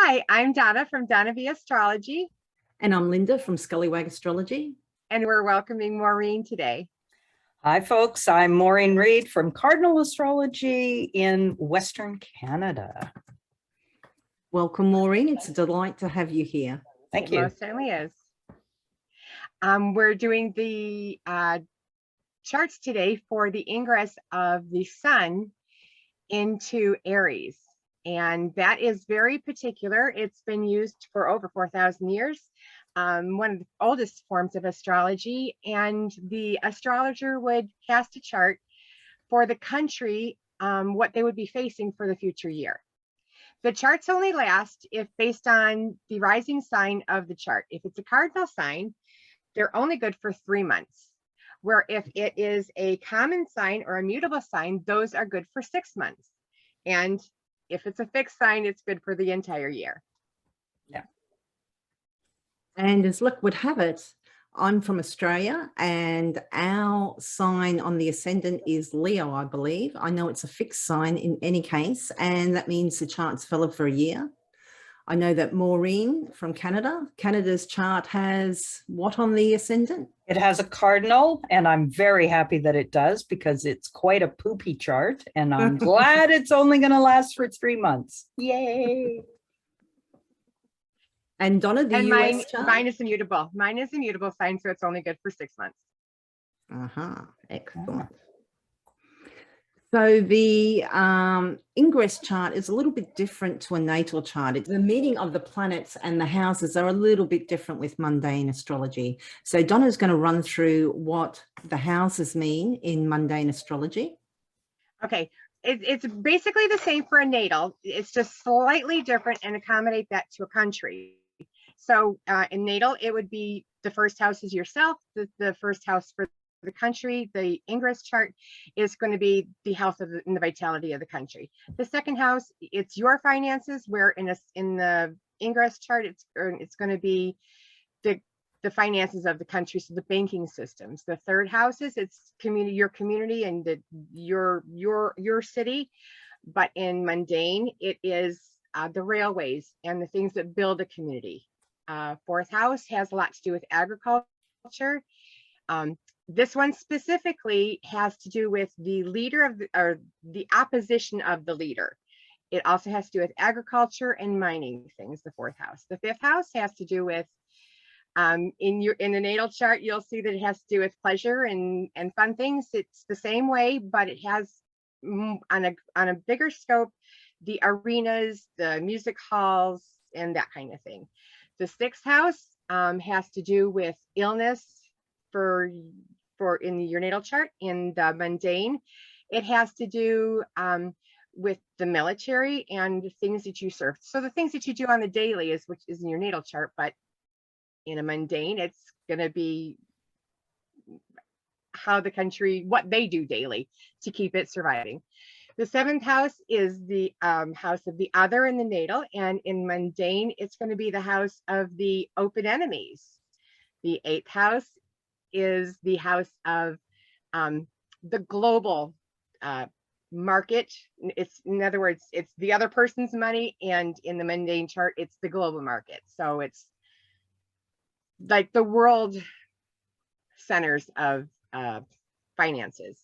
Hi, I'm Donna from Donna Astrology. And I'm Lynda from Scullywag Astrology. And we're welcoming Moreen today. Hi, folks. I'm Moreen Reed from Cardinal Astrology in Western Canada. Welcome, Moreen. It's a delight to have you here. Thank you. It most certainly is. We're doing the charts today for the ingress of the sun into Aries. And that is very particular. It's been used for over 4,000 years. One of the oldest forms of astrology, and the astrologer would cast a chart for the country, what they would be facing for the future year. The charts only last if based on the rising sign of the chart. If it's a cardinal sign, they're only good for 3 months. Where if it is a common sign or a mutable sign, those are good for 6 months. And if it's a fixed sign, it's good for the entire year. Yeah. And as luck would have it, I'm from Australia and our sign on the ascendant is Leo, I believe. I know it's a fixed sign in any case, and that means the chart's valid for a year. I know that Moreen from Canada, Canada's chart has what on the ascendant? It has a cardinal, and I'm very happy that it does because it's quite a poopy chart, and I'm glad it's only going to last for 3 months. Yay! And Donna, the US chart? Mine is immutable. Mine is immutable sign, so it's only good for 6 months. Excellent. So the Ingress chart is a little bit different to a natal chart. The meaning of the planets and the houses are a little bit different with mundane astrology. So Donna's going to run through what the houses mean in mundane astrology. Okay, it's basically the same for a natal. It's just slightly different and accommodate that to a country. So in natal, it would be the first house is yourself, the first house for the country. The Ingress chart is going to be the health of and the vitality of the country. The second house, it's your finances, where in the Ingress chart, it's going to be the finances of the country, so the banking systems. The third house is it's your community and your city. But in mundane, it is the railways and the things that build a community. Fourth house has a lot to do with agriculture. This one specifically has to do with the leader of the opposition of the leader. It also has to do with agriculture and mining things, the fourth house. The fifth house has to do with, in the natal chart, you'll see that it has to do with pleasure and fun things. It's the same way, but it has on a bigger scope, the arenas, the music halls, and that kind of thing. The sixth house has to do with illness for in your natal chart. In the mundane, it has to do with the military and the things that you serve. So the things that you do on the daily which is in your natal chart, but in a mundane, it's going to be how the country, what they do daily to keep it surviving. The seventh house is the house of the other in the natal, and in mundane, it's going to be the house of the open enemies. The eighth house is the house of the global market. It's, in other words, it's the other person's money, and in the mundane chart, it's the global market. So it's like the world centers of finances.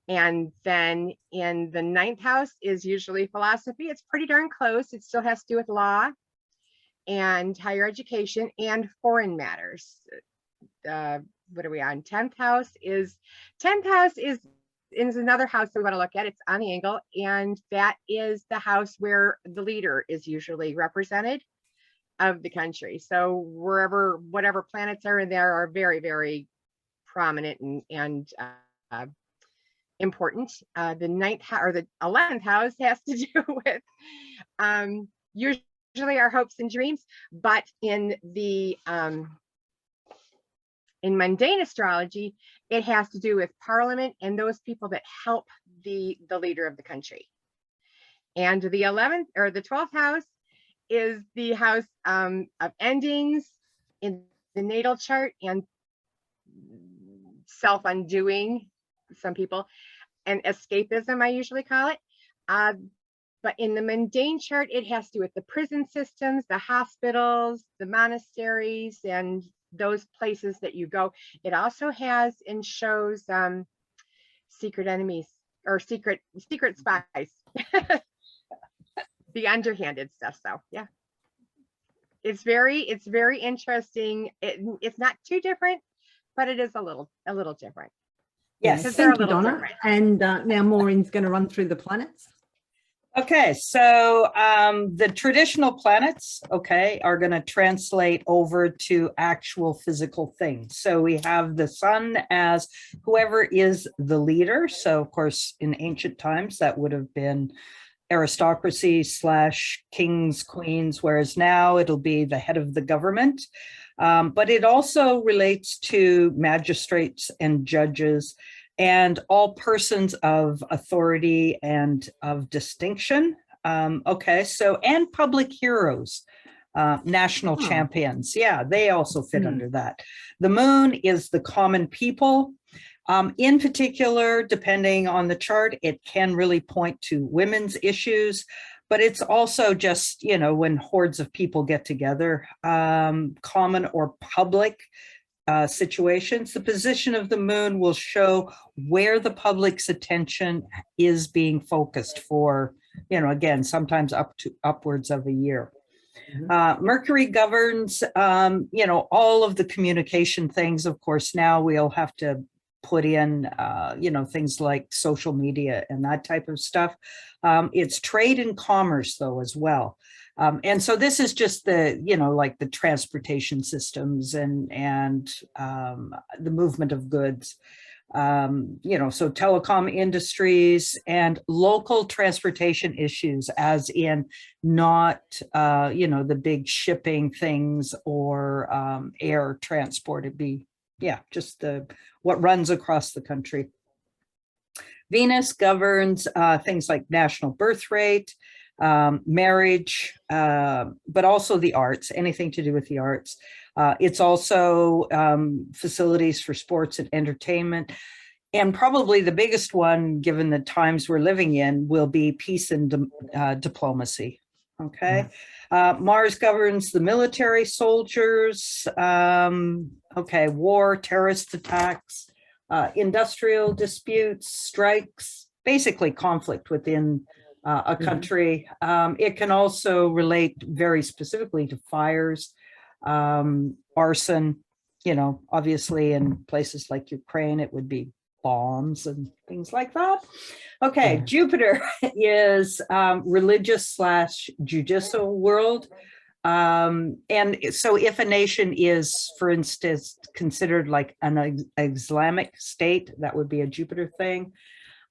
And then in the ninth house is usually philosophy. It's pretty darn close. It still has to do with law and higher education and foreign matters. What are we on? 10th house is another house that we want to look at. It's on the angle, and that is the house where the leader is usually represented of the country. So whatever planets are in there are very, very prominent and important. The ninth or the 11th house has to do with usually our hopes and dreams, but in the in mundane astrology, it has to do with Parliament and those people that help the leader of the country. And the 11th or the 12th house is the house of endings in the natal chart and self-undoing, some people, and escapism, I usually call it. But in the mundane chart, it has to do with the prison systems, the hospitals, the monasteries, and those places that you go. It also has and shows secret enemies or secret spies, the underhanded stuff. So yeah, it's very interesting. It's not too different, but it is a little different. Yes. Because they're a Thank you, little Donna. different. And now Maureen's going to run through the planets. Okay, so the traditional planets, okay, are going to translate over to actual physical things. So we have the sun as whoever is the leader. So of course, in ancient times, that would have been aristocracy / kings, queens, whereas now it'll be the head of the government. But it also relates to magistrates and judges and all persons of authority and of distinction. Okay, so, and public heroes, national champions. Yeah, they also fit under that. The moon is the common people. In particular, depending on the chart, it can really point to women's issues, but it's also just, you know, when hordes of people get together, common or public situations. The position of the moon will show where the public's attention is being focused for, you know, again, sometimes upwards of a year. Mercury governs, you know, all of the communication things. Of course, now we'll have to put in, you know, things like social media and that type of stuff. It's trade and commerce, though, as well. And so this is just the, you know, like the transportation systems and the movement of goods, you know, so telecom industries and local transportation issues, as in not, you know, the big shipping things or air transport. It'd be, yeah, just what runs across the country. Venus governs things like national birth rate, marriage, but also the arts, anything to do with the arts. It's also facilities for sports and entertainment. And probably the biggest one, given the times we're living in, will be peace and diplomacy. Okay. Mars governs the military, soldiers, okay, war, terrorist attacks, industrial disputes, strikes, basically conflict within a country. It can also relate very specifically to fires, arson, you know, obviously in places like Ukraine, it would be bombs and things like that. Okay, Jupiter is religious / judicial world. And so if a nation is, for instance, considered like an Islamic state, that would be a Jupiter thing.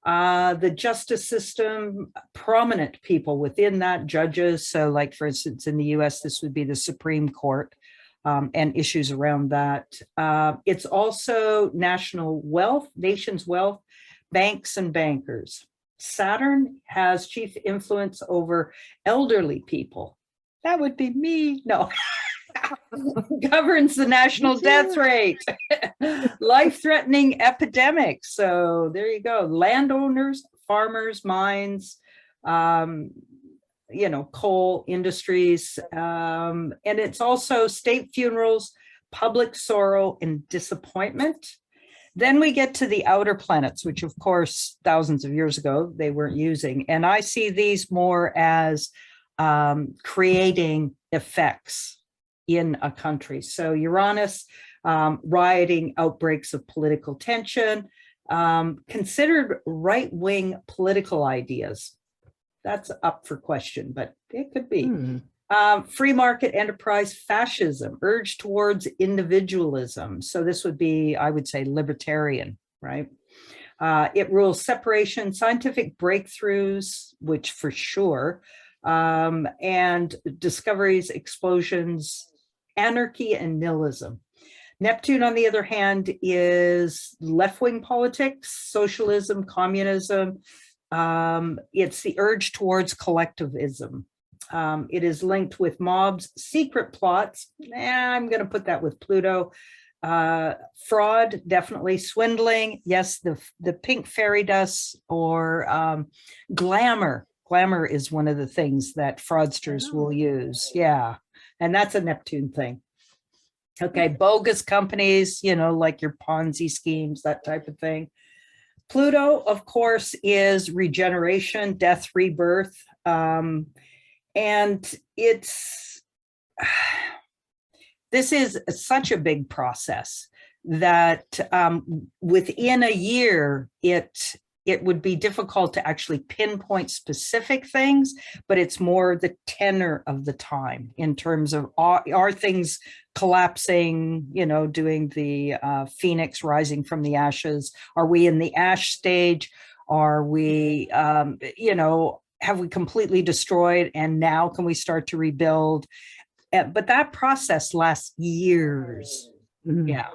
The justice system, prominent people within that, judges. So like, for instance, in the US, this would be the Supreme Court and issues around that. It's also national wealth, nation's wealth, banks and bankers. Saturn has chief influence over elderly people. That would be me. No. Governs the national death rate. Life-threatening epidemics. So there you go. Landowners, farmers, mines, you know, coal industries. And it's also state funerals, public sorrow, and disappointment. Then we get to the outer planets, which of course, thousands of years ago, they weren't using. And I see these more as creating effects in a country. So Uranus, rioting, outbreaks of political tension, considered right-wing political ideas. That's up for question, but it could be. Free market enterprise, fascism, urge towards individualism. So this would be, I would say, libertarian, right? It rules separation, scientific breakthroughs, which for sure, and discoveries, explosions, anarchy, and nihilism. Neptune, on the other hand, is left-wing politics, socialism, communism. It's the urge towards collectivism. It is linked with mobs, secret plots. I'm going to put that with Pluto. Fraud, definitely. Swindling, yes, the pink fairy dust, or glamour, Glamour is one of the things that fraudsters will use. Yeah. And that's a Neptune thing. Okay. Bogus companies, you know, like your Ponzi schemes, that type of thing. Pluto, of course, is regeneration, death, rebirth. And it's, this is such a big process that within a year, it would be difficult to actually pinpoint specific things, but it's more the tenor of the time in terms of are things collapsing, you know, doing the phoenix rising from the ashes? Are we in the ash stage? Are we, you know, have we completely destroyed and now can we start to rebuild? But that process lasts years. Yeah.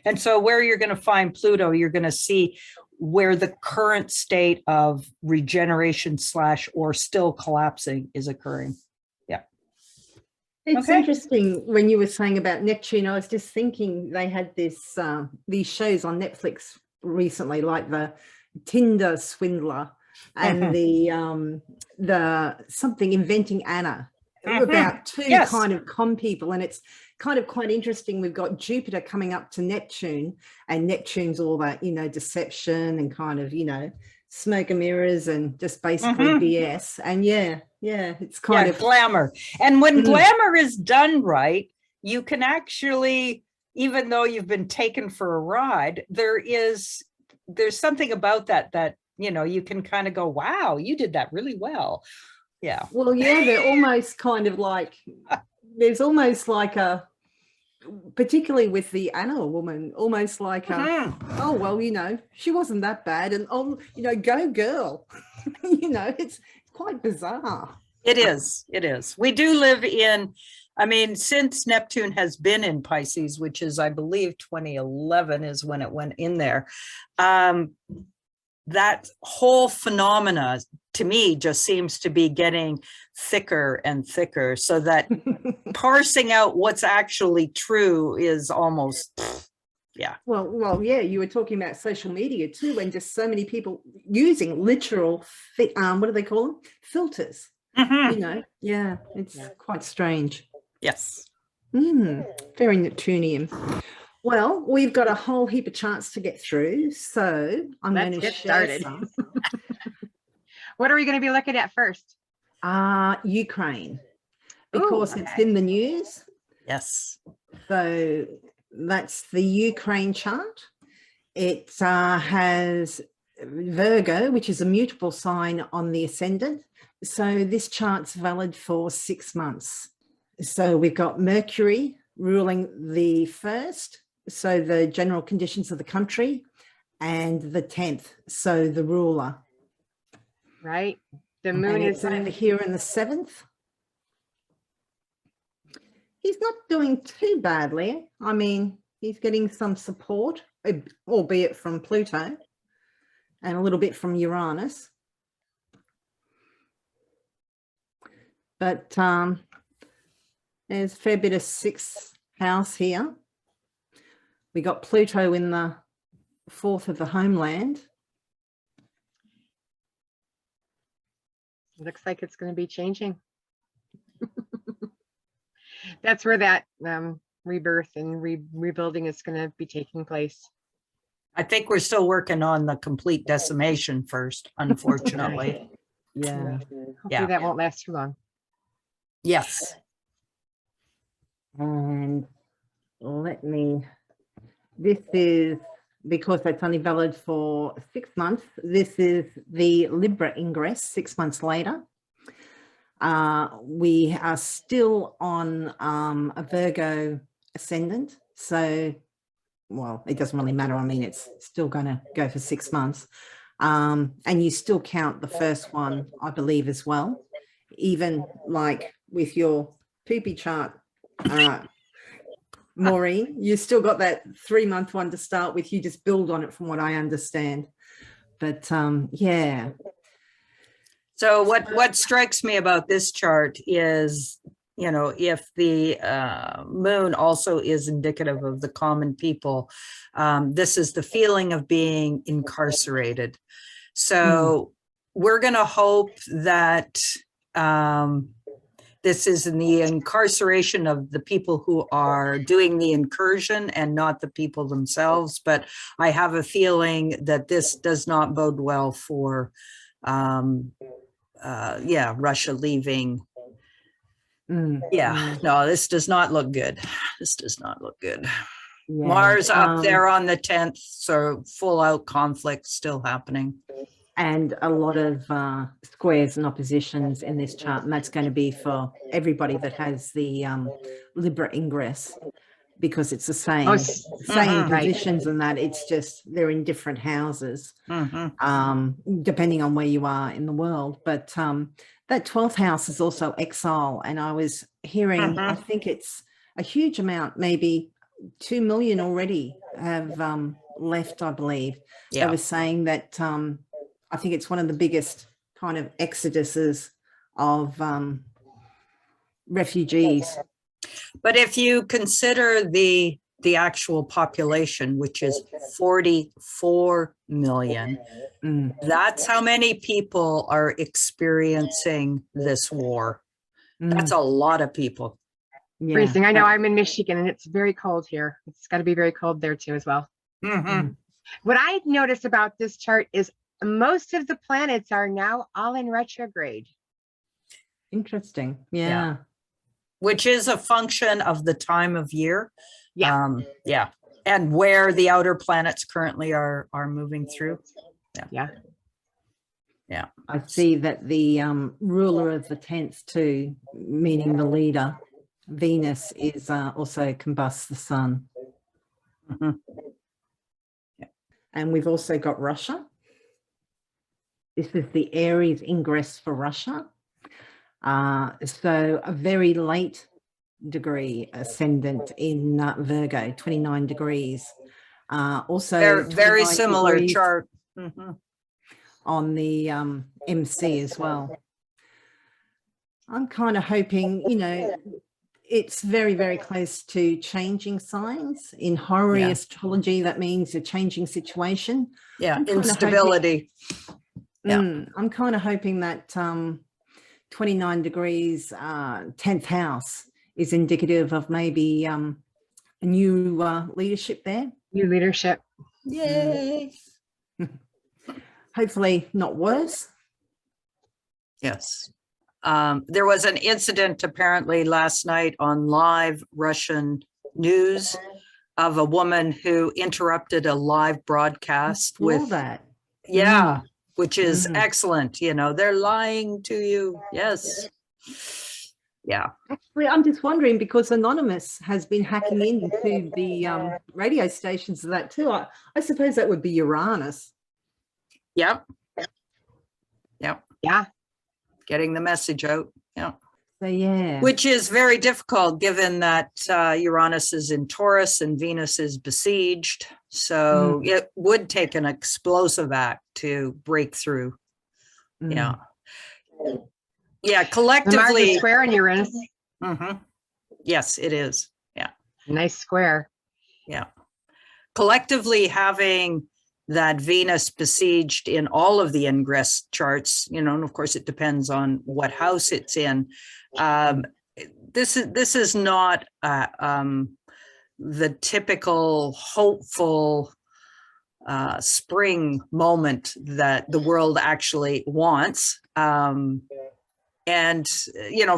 And so where you're going to find Pluto, you're going to see where the current state of regeneration / or still collapsing is occurring. Yeah. It's interesting when you were saying about Neptune. I was just thinking they had this these shows on Netflix recently, like the Tinder Swindler and the something Inventing Anna, about two kind of con people, and it's kind of quite interesting. We've got Jupiter coming up to Neptune, and Neptune's all that, you know, deception and kind of, you know, smoke and mirrors and just basically BS. And it's kind of glamour. And when glamour is done right, you can actually, even though you've been taken for a ride, there's something about that, you know, you can kind of go, wow, you did that really well. Yeah. Well, yeah, they're almost kind of like, there's almost like a, particularly with the Anna woman, almost like a, oh, well, you know, she wasn't that bad. And, oh, you know, go girl. You know, it's quite bizarre. It is. It is. We do live in, I mean, since Neptune has been in Pisces, which is, I believe, 2011 is when it went in there. That whole phenomena to me just seems to be getting thicker and thicker, so that parsing out what's actually true is almost, Well, yeah, you were talking about social media too, and just so many people using literal, what do they call them? Filters. You know, it's quite strange. Yes. Very Neptunian. Well, we've got a whole heap of charts to get through, so I'm going to share some. What are we going to be looking at first? Ukraine, because it's in the news. Yes. So that's the Ukraine chart. It has Virgo, which is a mutable sign on the ascendant. So this chart's valid for 6 months. So we've got Mercury ruling the 1st, so the general conditions of the country, and the 10th, so the ruler. Right. The moon is over here in the 7th. He's not doing too badly. I mean, he's getting some support, albeit from Pluto and a little bit from Uranus. But there's a fair bit of 6th house here. We got Pluto in the 4th of the homeland. Looks like it's going to be changing. That's where that rebirth and rebuilding is going to be taking place. I think we're still working on the complete decimation first, unfortunately. Hopefully that won't last too long. Yes. And let me, this is, because that's only valid for 6 months, this is the Libra ingress 6 months later. We are still on a Virgo ascendant. So, well, it doesn't really matter. I mean, it's still going to go for 6 months. And you still count the first one, I believe, as well. Even like with your poopy chart, Moreen, you still got that 3 month one to start with. You just build on it from what I understand. But yeah. So what strikes me about this chart is, you know, if the moon also is indicative of the common people, this is the feeling of being incarcerated. So we're going to hope that this is in the incarceration of the people who are doing the incursion and not the people themselves. But I have a feeling that this does not bode well for, Russia leaving. No, this does not look good. This does not look good. Yeah. Mars up there on the 10th, so full out conflict still happening. And a lot of squares and oppositions in this chart, and that's going to be for everybody that has the Libra Ingress, because it's the same Right. positions and that. It's just they're in different houses, depending on where you are in the world. But that 12th house is also exile, and I was hearing, I think it's a huge amount, maybe 2 million already have left, I believe. They were saying that I think it's one of the biggest kind of exoduses of refugees. But if you consider the actual population, which is 44 million, that's how many people are experiencing this war. That's a lot of people. Yeah. Freezing. I know I'm in Michigan and it's very cold here. It's got to be very cold there too as well. What I noticed about this chart is most of the planets are now all in retrograde. Interesting. Yeah. Which is a function of the time of year. Yeah. And where the outer planets currently are moving through. Yeah. I see that the ruler of the 10th too, meaning the leader, Venus, is also combusts the sun. And we've also got Russia. This is the Aries Ingress for Russia. So a very late degree ascendant in Virgo, 29 degrees. Also very similar chart. On the MC as well. I'm kind of hoping, it's very, very close to changing signs. In Aries astrology, that means a changing situation. Instability. I'm kind of hoping that 29 degrees, 10th house is indicative of maybe a new leadership there. New leadership. Yay. Hopefully not worse. Yes. There was an incident apparently last night on live Russian news of a woman who interrupted a live broadcast with that. Which is excellent. They're lying to you. Yes. Yeah. Actually, I'm just wondering, because Anonymous has been hacking into the radio stations of that too. I suppose that would be Uranus. Yep. Yeah. Getting the message out. Yeah. So yeah. Which is very difficult given that Uranus is in Taurus and Venus is besieged. So it would take an explosive act to break through. Yeah. Collectively. Mars is square on Uranus. Yes, it is. Yeah. Nice square. Yeah. Collectively having that Venus besieged in all of the ingress charts, and of course it depends on what house it's in. This is not the typical hopeful spring moment that the world actually wants. And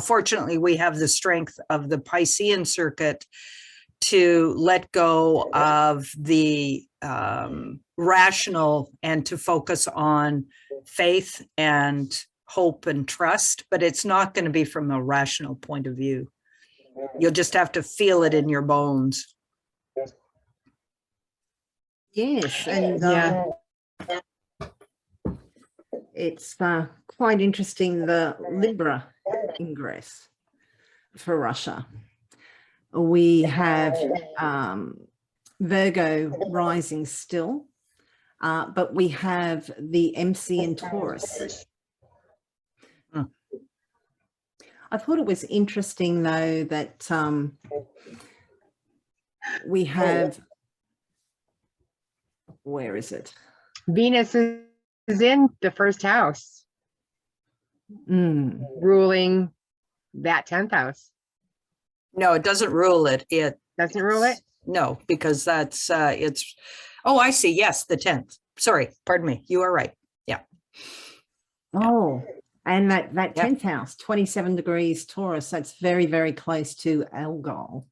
fortunately, we have the strength of the Piscean circuit to let go of the rational and to focus on faith and hope and trust, but it's not going to be from a rational point of view. You'll just have to feel it in your bones. Yes, and it's quite interesting, the Libra Ingress for Russia. We have Virgo rising still, but we have the MC in Taurus. I thought it was interesting, though, that we have, where is it? Venus is in the first house. ruling that 10th house. No, it doesn't rule it. It Doesn't rule it? No, because that's it's, oh, I see. Yes, the 10th. Sorry, pardon me. You are right. Yeah. Oh, and that Yep. 10th house, 27 degrees Taurus, that's very, very close to Algol,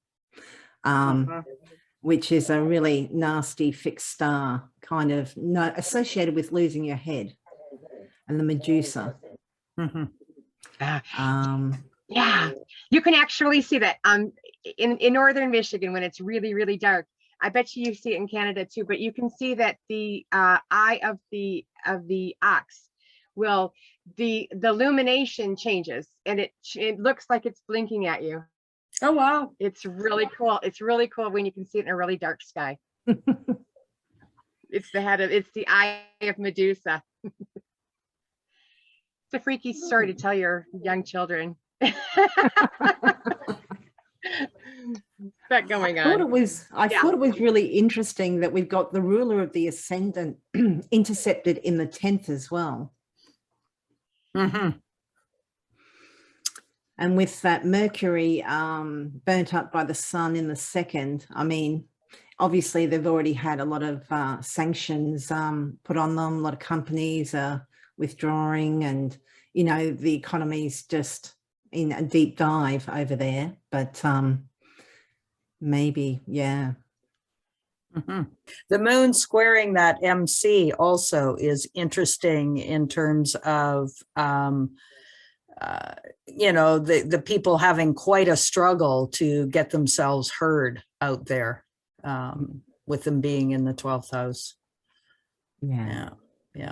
which is a really nasty fixed star, kind of associated with losing your head, and the Medusa. Yeah, you can actually see that in northern Michigan when it's really, really dark. I bet you see it in Canada too, but you can see that the eye of the ox will, the illumination changes, and it looks like it's blinking at you. Oh, wow. It's really cool. It's really cool when you can see it in a really dark sky. It's the eye of Medusa. It's a freaky story to tell your young children. That going on. I thought it was really interesting that we've got the ruler of the ascendant intercepted in the 10th as well. And with that Mercury burnt up by the sun in the 2nd, I mean, obviously they've already had a lot of sanctions put on them. A lot of companies are withdrawing, and, you know, the economy's just in a deep dive over there. But maybe, yeah. The moon squaring that MC also is interesting in terms of, you know, the people having quite a struggle to get themselves heard out there, with them being in the 12th house. Yeah,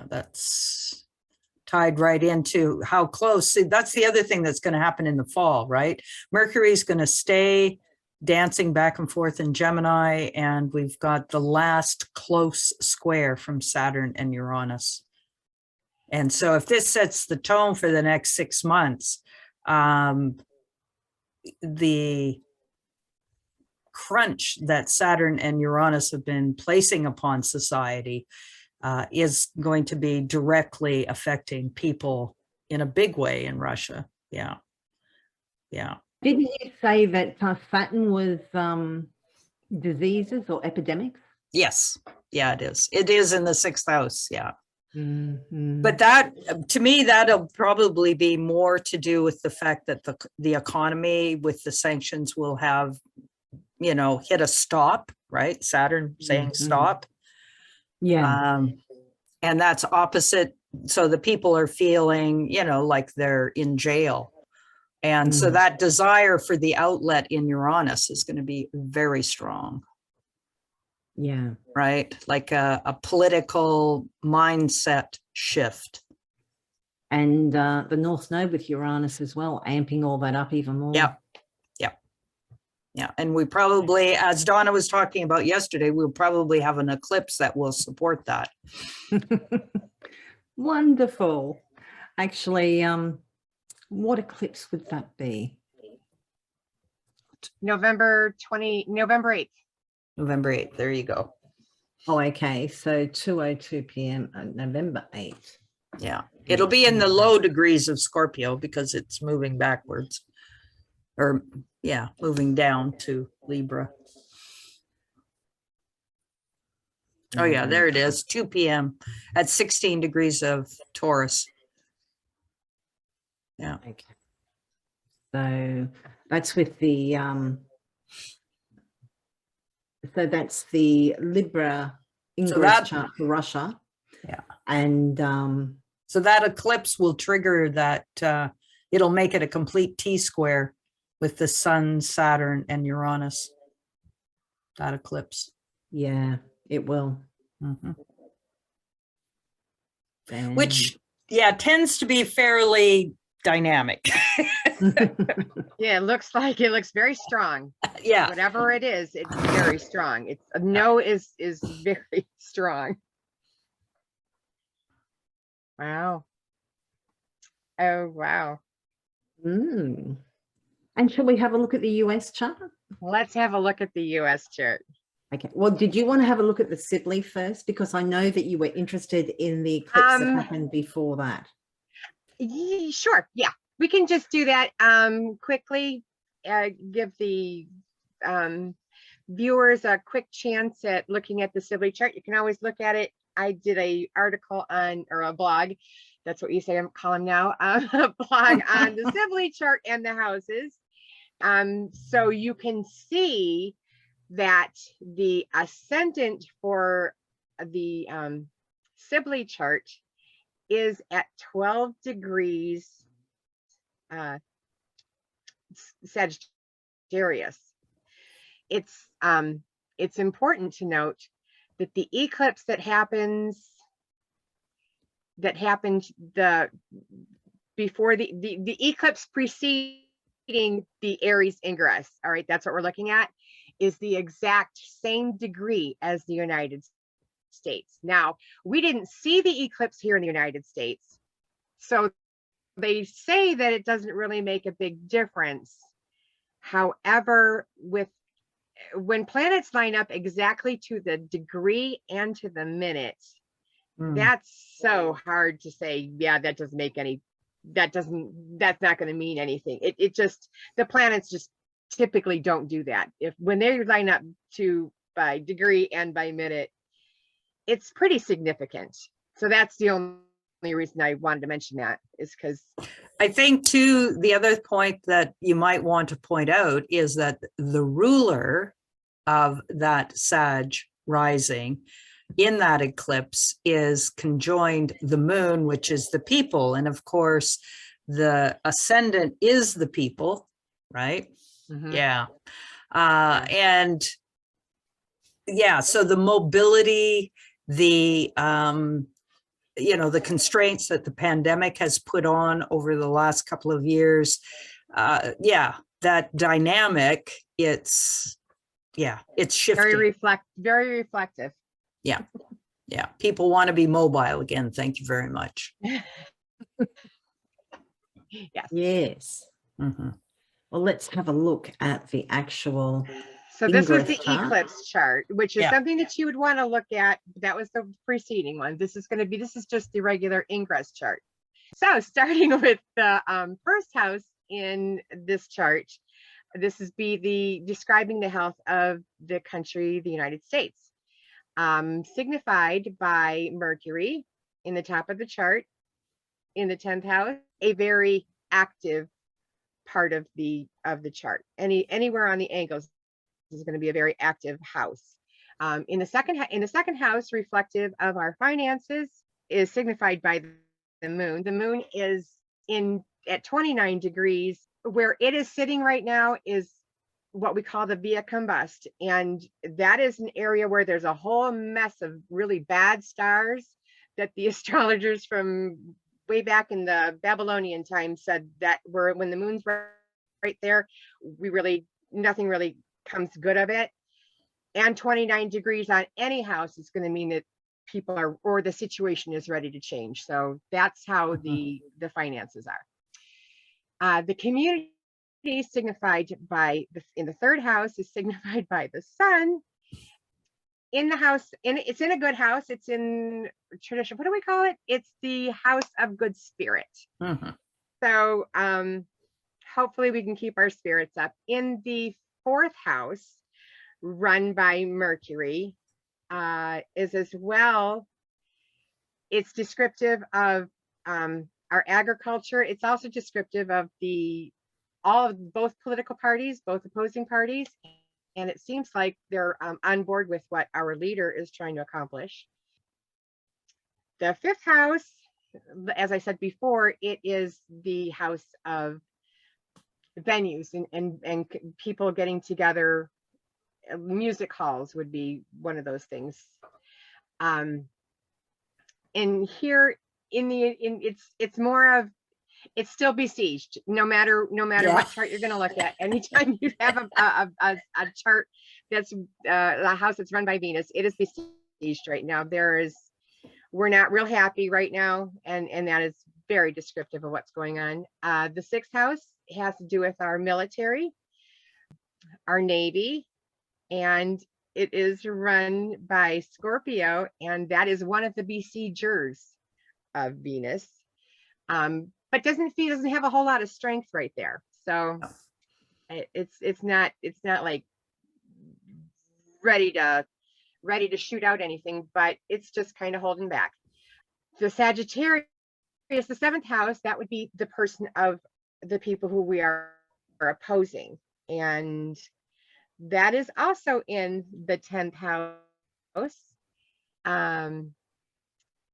that's tied right into how close. See, that's the other thing that's going to happen in the fall, right? Mercury's going to stay dancing back and forth in Gemini, and we've got the last close square from Saturn and Uranus. And so if this sets the tone for the next 6 months, the crunch that Saturn and Uranus have been placing upon society is going to be directly affecting people in a big way in Russia. Yeah. Didn't you say that Saturn was diseases or epidemics? Yes. Yeah, it is. It is in the 6th house. Yeah. But But that, to me, that'll probably be more to do with the fact that the economy with the sanctions will have, you know, hit a stop, right? Saturn saying stop. yeah, And that's opposite. So the people are feeling, you know, like they're in jail. And so that desire for the outlet in Uranus is going to be very strong. yeah. Right? Like a political mindset shift. And the North Node with Uranus as well, amping all that up even more. Yep. Yeah. And we probably, as Donna was talking about yesterday, we'll probably have an eclipse that will support that. Wonderful. Actually, what eclipse would that be? November 8th. November 8th. There you go. Oh, okay. So 2:02 p.m. on November 8th. Yeah. It'll be in the low degrees of Scorpio because it's moving backwards. Or, yeah, moving down to Libra. Oh, yeah, there it is. 2 p.m. at 16 degrees of Taurus. Yeah. Okay. So that's with the so that's the Libra Ingress chart for Russia. Yeah. And so that eclipse will trigger that, it'll make it a complete T-square with the Sun, Saturn, and Uranus. That eclipse. yeah, it will. Which, yeah, tends to be fairly dynamic. Yeah, it looks very strong. Yeah. Whatever it is, it's very strong. It's a no is very strong. Wow. Oh, wow. And shall we have a look at the US chart? Let's have a look at the US chart. Okay. Well, did you want to have a look at the Sibley first? Because I know that you were interested in the eclipse that happened before that. Sure, yeah, we can just do that quickly. Give the viewers a quick chance at looking at the Sibley chart. You can always look at it. I did a article on, or a blog, that's what you say I'm calling now, a blog on the Sibley chart and the houses. So you can see that the ascendant for the Sibley chart is at 12 degrees Sagittarius. It's important to note that the eclipse that happened before the eclipse preceding the Aries Ingress, all right, that's what we're looking at, is the exact same degree as the United States. Now, we didn't see the eclipse here in the United States, so they say that it doesn't really make a big difference. However, when planets line up exactly to the degree and to the minute, that's so hard to say, yeah, that's not going to mean anything. It just, the planets just typically don't do that. When they line up to by degree and by minute, it's pretty significant. So that's the only reason I wanted to mention that, is because I think too, the other point that you might want to point out is that the ruler of that Sag rising in that eclipse is conjoined the moon, which is the people. And of course, the ascendant is the people, right? Yeah. And yeah, so the mobility, the the constraints that the pandemic has put on over the last couple of years, that dynamic, it's shifting. Very reflective. Yeah, people want to be mobile again. Thank you very much. Yes. Well, let's have a look at the actual. So this was Ingres the chart. eclipse chart, which is something that you would want to look at. That was the preceding one. This is just the regular Ingress chart. So starting with the first house in this chart, this is describing the health of the country, the United States, signified by Mercury in the top of the chart in the 10th house, a very active part of the chart. Anywhere on the angles is going to be a very active house. In the second house, reflective of our finances, is signified by the moon. The moon is at 29 degrees. Where it is sitting right now is what we call the via combust, and that is an area where there's a whole mess of really bad stars that the astrologers from way back in the Babylonian time said that when the moon's right there, nothing really comes good of it. And 29 degrees on any house is going to mean that people are, or the situation is ready to change. So that's how the finances are. The community signified by in the third house is signified by the sun. In the house, it's in a good house. It's in tradition. What do we call it? It's the house of good spirit. So hopefully we can keep our spirits up. In the fourth house, run by Mercury, is as well, it's descriptive of our agriculture. It's also descriptive of both political parties, both opposing parties, and it seems like they're on board with what our leader is trying to accomplish. The fifth house, as I said before, it is the house of venues and people getting together. Music halls would be one of those things. And here it's more of, it's still besieged, no matter what chart you're going to look at. Anytime you have a chart that's a house that's run by Venus, it is besieged right now. We're not real happy right now, and that is very descriptive of what's going on. The sixth house has to do with our military, our Navy, and it is run by Scorpio, and that is one of the besiegers of Venus. but doesn't have a whole lot of strength right there. So it's not like ready to shoot out anything, but it's just kind of holding back. The Sagittarius, the seventh house, that would be the person of the people who we are opposing, and that is also in the 10th house,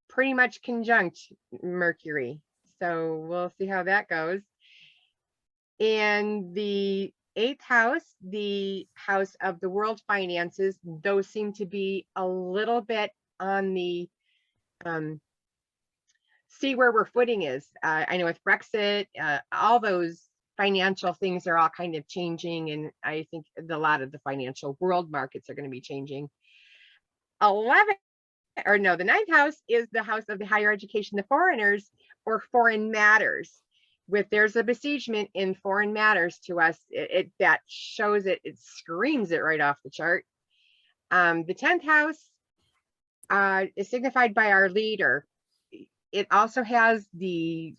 pretty much conjunct Mercury. So we'll see how that goes. And the 8th house, the house of the world finances, those seem to be a little bit on the see where we're footing is. I know with Brexit, all those financial things are all kind of changing, and I think a lot of the financial world markets are going to be changing. 11, or no, the 9th house is the house of the higher education, the foreigners or foreign matters. With there's a besiegement in foreign matters to us, that shows it, it screams it right off the chart. The 10th house is signified by our leader. It also has the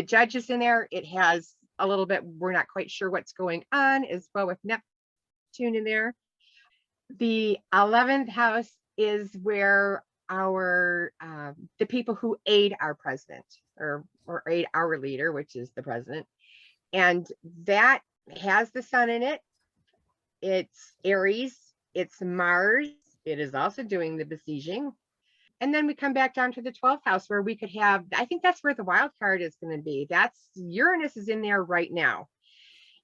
judges in there. It has a little bit, we're not quite sure what's going on as well with Neptune in there. The 11th house is where our the people who aid our president or aid our leader, which is the president, and that has the sun in it. It's Aries, it's Mars. It is also doing the besieging. And then we come back down to the 12th house where we could have, I think that's where the wild card is going to be. That's Uranus is in there right now.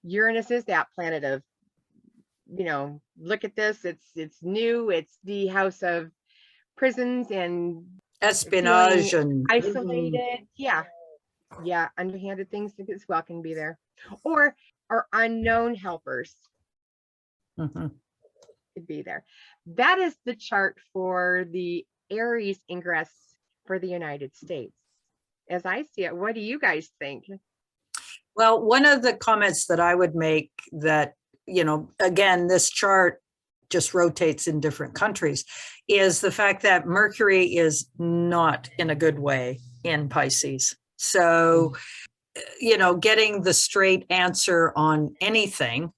Uranus is that planet of, you know, look at this, it's new, it's the house of prisons and Espionage and isolated. Yeah, underhanded things as well can be there, or unknown helpers could be there. That is the chart for the Aries Ingress for the United States. As I see it, what do you guys think? Well, one of the comments that I would make that, you know, again, this chart just rotates in different countries, is the fact that Mercury is not in a good way in Pisces. So, you know, getting the straight answer on anything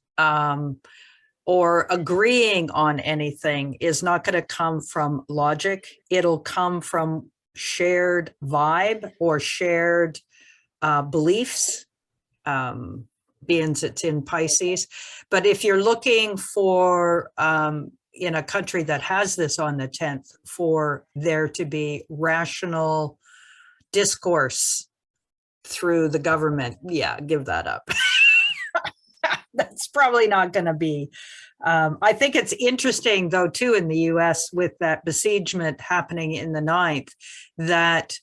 or agreeing on anything is not going to come from logic. It'll come from shared vibe or shared beliefs, being it's in Pisces. But if you're looking for, in a country that has this on the 10th, for there to be rational discourse through the government, yeah, give that up. That's probably not going to be. I think it's interesting, though, too, in the US with that besiegement happening in the 9th, that,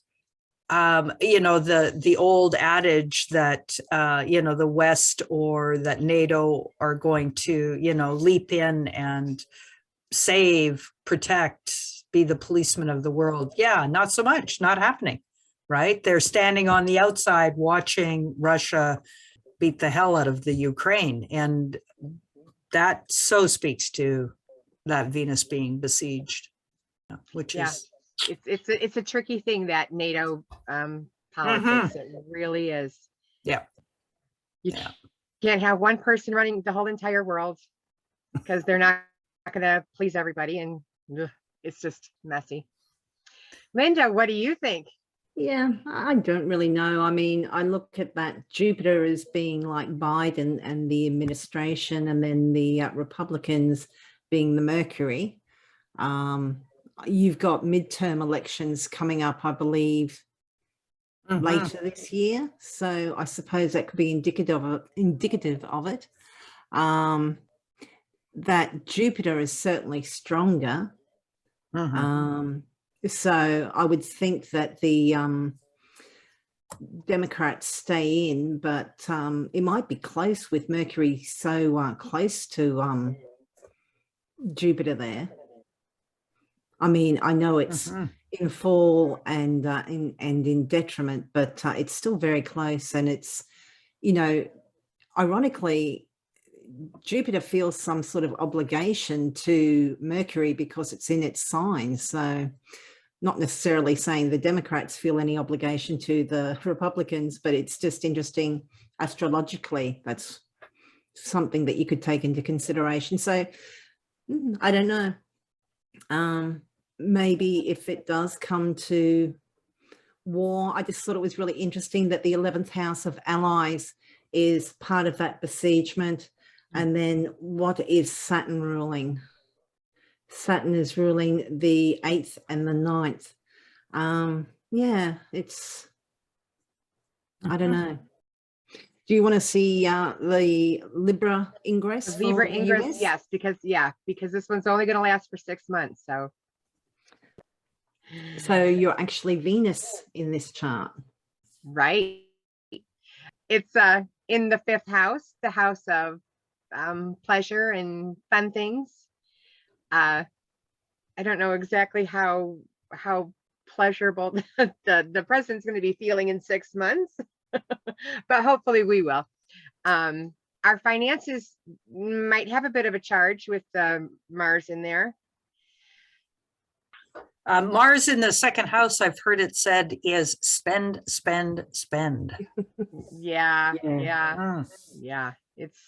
you know, the old adage that, you know, the West or that NATO are going to, you know, leap in and save, protect, be the policeman of the world. Yeah, not so much, not happening, right? They're standing on the outside watching Russia beat the hell out of the Ukraine. And that so speaks to that Venus being besieged, which is. It's a tricky thing, that NATO politics. It really is. Yeah. You can't have one person running the whole entire world because they're not going to please everybody. And it's just messy. Lynda, what do you think? Yeah, I don't really know. I mean, I look at that Jupiter as being like Biden and the administration, and then the Republicans being the Mercury. You've got midterm elections coming up, I believe, later this year. So I suppose that could be indicative of it. That Jupiter is certainly stronger. So I would think that the Democrats stay in, but it might be close with Mercury so close to Jupiter there. I mean, I know it's in fall and in detriment, but it's still very close. And it's, you know, ironically, Jupiter feels some sort of obligation to Mercury because it's in its sign. So not necessarily saying the Democrats feel any obligation to the Republicans, but it's just interesting astrologically. That's something that you could take into consideration. So I don't know. Maybe if it does come to war, I just thought it was really interesting that the 11th house of allies is part of that besiegement. And then what is Saturn ruling? Saturn is ruling the 8th and the 9th. Yeah, it's, I don't know. Do you want to see the Libra Ingress? The Libra for the Ingress, US? yes, because this one's only going to last for 6 months. So you're actually Venus in this chart. Right. It's in the 5th house, the house of pleasure and fun things. I don't know exactly how pleasurable the president's going to be feeling in 6 months, but hopefully we will. Our finances might have a bit of a charge with Mars in there. Mars in the 2nd house, I've heard it said, is spend, spend, spend. Yeah. It's,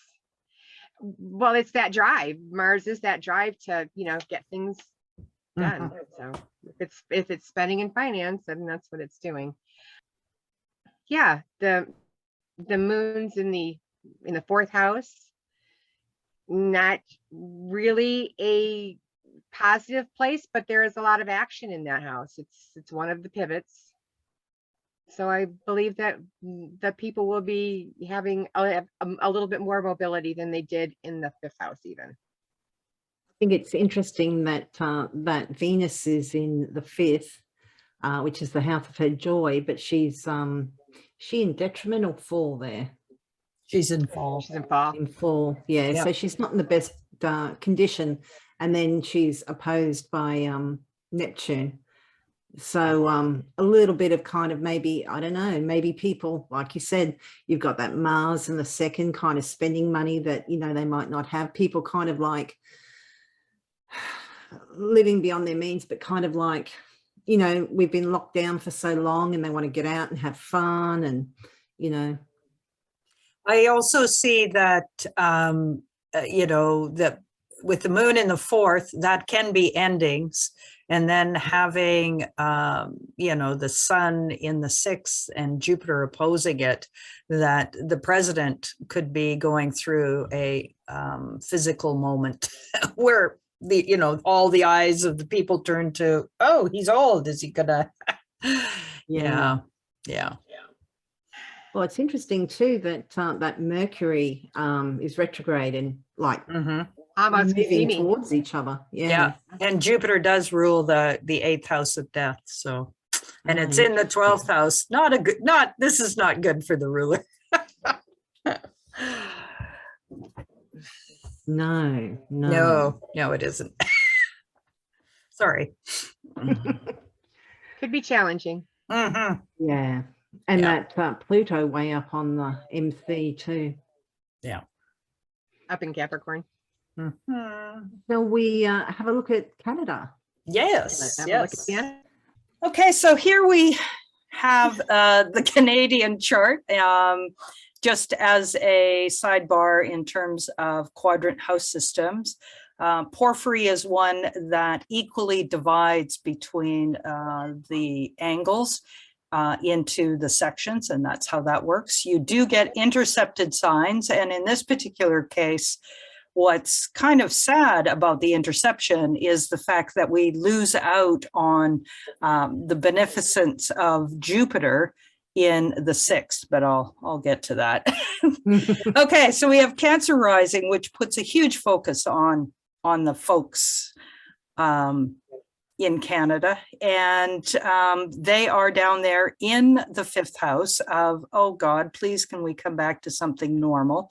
well, it's that drive. Mars is that drive to, get things done. So if it's spending in finance, then that's what it's doing. Yeah, the moon's in the 4th house. Not really a positive place, but there is a lot of action in that house. It's one of the pivots. So I believe that the people will be having a little bit more mobility than they did in the 5th house even. I think it's interesting that that Venus is in the 5th, which is the house of her joy, but she's she in detrimental fall there. She's in fall. She's in fall. In fall, yeah. Yeah. So she's not in the best condition, and then she's opposed by Neptune. So a little bit of kind of maybe, I don't know, maybe people, like you said, you've got that Mars in the 2nd kind of spending money that, they might not have. People kind of like living beyond their means, but kind of like, we've been locked down for so long and they want to get out and have fun and, I also see that, that with the moon in the 4th, that can be endings. And then having, the sun in the 6th and Jupiter opposing it, that the president could be going through a physical moment where all the eyes of the people turn to, oh, he's old. Is he gonna? Yeah. Well, it's interesting too that that Mercury is retrograde and like Almost moving me. towards each other. Yeah. And Jupiter does rule the 8th house of death. So, and it's Oh, in the 12th house. This is not good for the ruler. No, it isn't. Sorry. Could be challenging. Yeah. And Yeah. that Pluto way up on the MC too. Yeah. Up in Capricorn. So we have a look at Canada. Yes. Let's have a look at Canada. Okay, so here we have the Canadian chart. Just as a sidebar in terms of quadrant house systems, porphyry is one that equally divides between the angles into the sections, and that's how that works. You do get intercepted signs, and in this particular case, what's kind of sad about the interception is the fact that we lose out on the beneficence of Jupiter in the 6th, but I'll get to that. Okay, so we have Cancer rising, which puts a huge focus on the folks in Canada, and they are down there in the 5th house of, oh God, please can we come back to something normal?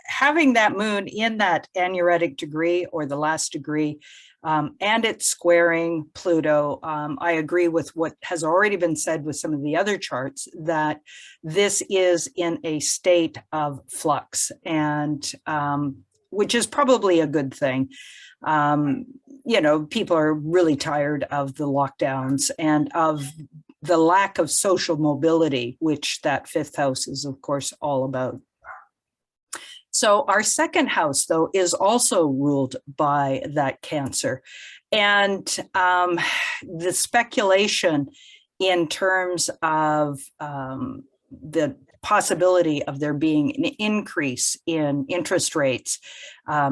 Having that moon in that aneretic degree or the last degree, and it's squaring Pluto, I agree with what has already been said with some of the other charts, that this is in a state of flux, and which is probably a good thing. you know, people are really tired of the lockdowns and of the lack of social mobility, which that fifth house is, of course, all about. So our second house, though, is also ruled by that Cancer. And the speculation in terms of the possibility of there being an increase in interest rates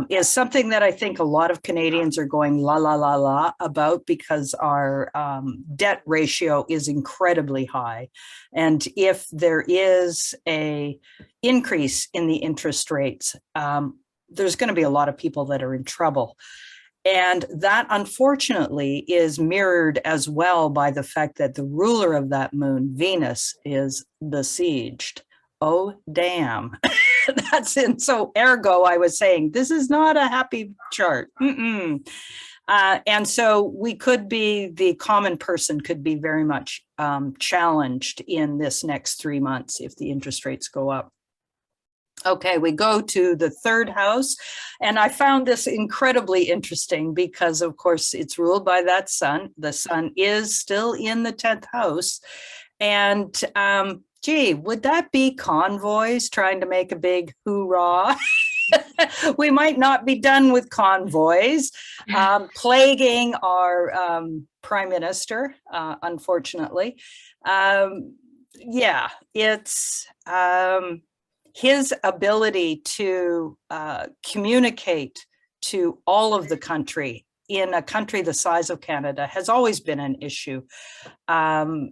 is something that I think a lot of Canadians are going la, la, la, la about, because our debt ratio is incredibly high. And if there is a increase in the interest rates, there's going to be a lot of people that are in trouble. And that, unfortunately, is mirrored as well by the fact that the ruler of that moon, Venus, is besieged. Oh, damn. That's in. So ergo, I was saying, this is not a happy chart. And so we could be, the common person could be very much challenged in this next 3 months if the interest rates go up. Okay, we go to the third house, and I found this incredibly interesting because, of course, it's ruled by that sun. The sun is still in the 10th house. And gee, would that be convoys trying to make a big hoorah? We might not be done with convoys plaguing our prime minister, unfortunately. Yeah, it's his ability to communicate to all of the country in a country the size of Canada has always been an issue. And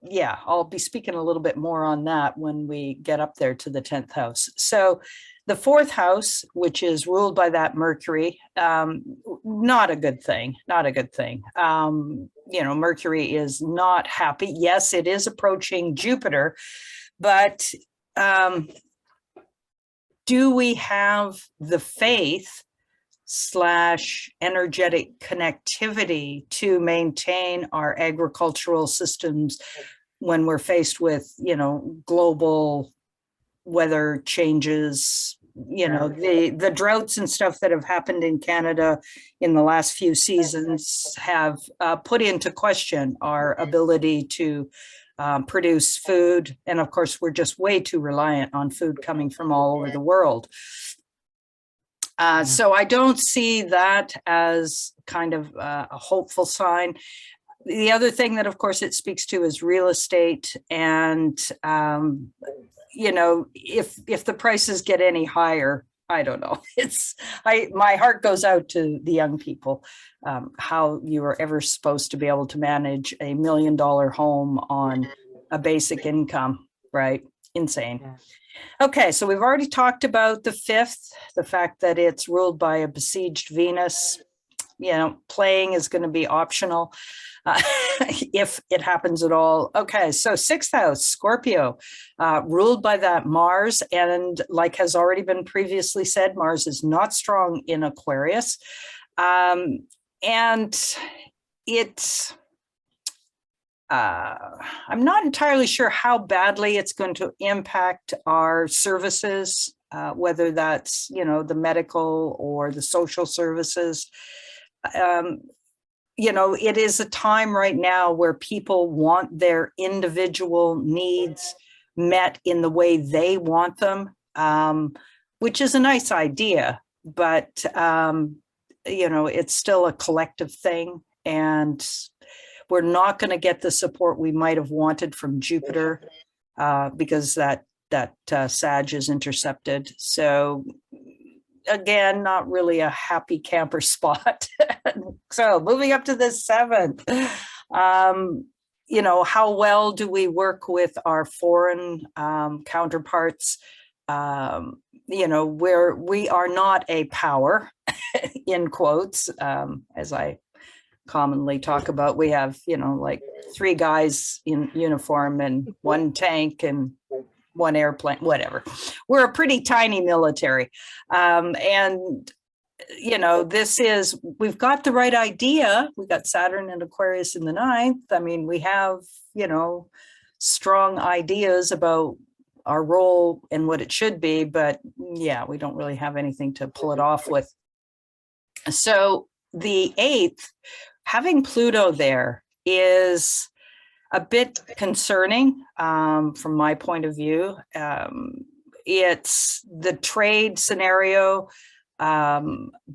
yeah, I'll be speaking a little bit more on that when we get up there to the 10th house. So the fourth house, which is ruled by that Mercury, not a good thing, not a good thing. You know, Mercury is not happy. Yes, it is approaching Jupiter, but do we have the faith / energetic connectivity to maintain our agricultural systems when we're faced with, you know, global weather changes, you know, the droughts and stuff that have happened in Canada in the last few seasons have put into question our ability to produce food. And of course, we're just way too reliant on food coming from all over the world. So I don't see that as kind of a hopeful sign. The other thing that, of course, it speaks to is real estate. And, you know, if the prices get any higher, I don't know. My heart goes out to the young people, how you are ever supposed to be able to manage $1 million home on a basic income, right? Insane. Yeah. Okay, so we've already talked about the fifth, the fact that it's ruled by a besieged Venus. You know, playing is going to be optional if it happens at all. Okay, so sixth house, Scorpio, ruled by that Mars. And like has already been previously said, Mars is not strong in Aquarius. And it's, I'm not entirely sure how badly it's going to impact our services, whether that's, you know, the medical or the social services. You know, it is a time right now where people want their individual needs met in the way they want them, which is a nice idea, but, you know, it's still a collective thing, and we're not going to get the support we might have wanted from Jupiter because that Sag is intercepted. So again, not really a happy camper spot. So moving up to the seventh, you know, how well do we work with our foreign counterparts? You know, where we are not a power, in quotes, as I commonly talk about. We have, you know, like 3 guys in uniform and 1 tank and 1 airplane, whatever. We're a pretty tiny military. And, you know, we've got the right idea. We got Saturn and Aquarius in the 9th. I mean, we have, you know, strong ideas about our role and what it should be, but yeah, we don't really have anything to pull it off with. So the 8th, having Pluto there is a bit concerning from my point of view. It's the trade scenario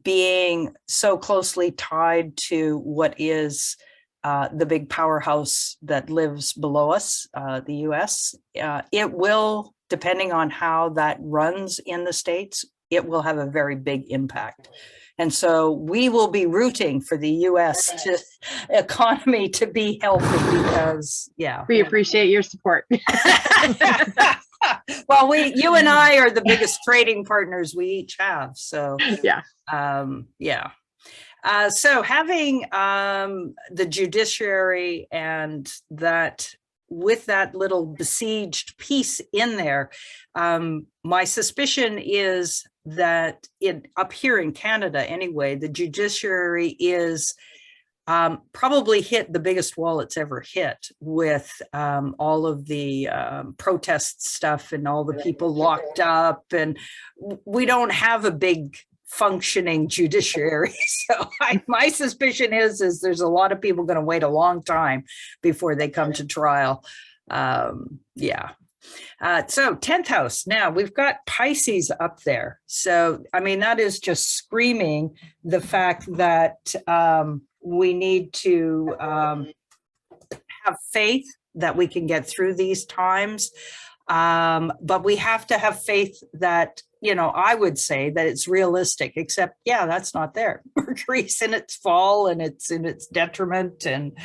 being so closely tied to what is the big powerhouse that lives below us, the US. It will, depending on how that runs in the States, it will have a very big impact. And so we will be rooting for the US economy to be healthy because, yeah. We appreciate your support. Well, you and I are the biggest trading partners we each have. So, yeah. Yeah. So having the judiciary and that, with that little besieged piece in there, my suspicion is that up here in Canada anyway, the judiciary is probably hit the biggest wall it's ever hit with all of the protest stuff and all the people locked up, and we don't have a big functioning judiciary. So my suspicion is there's a lot of people going to wait a long time before they come to trial. Yeah. So 10th house, now we've got Pisces up there. So, I mean, that is just screaming the fact that we need to have faith that we can get through these times. But we have to have faith that, you know, I would say that it's realistic, except, yeah, that's not there. Mercury's in its fall and it's in its detriment. And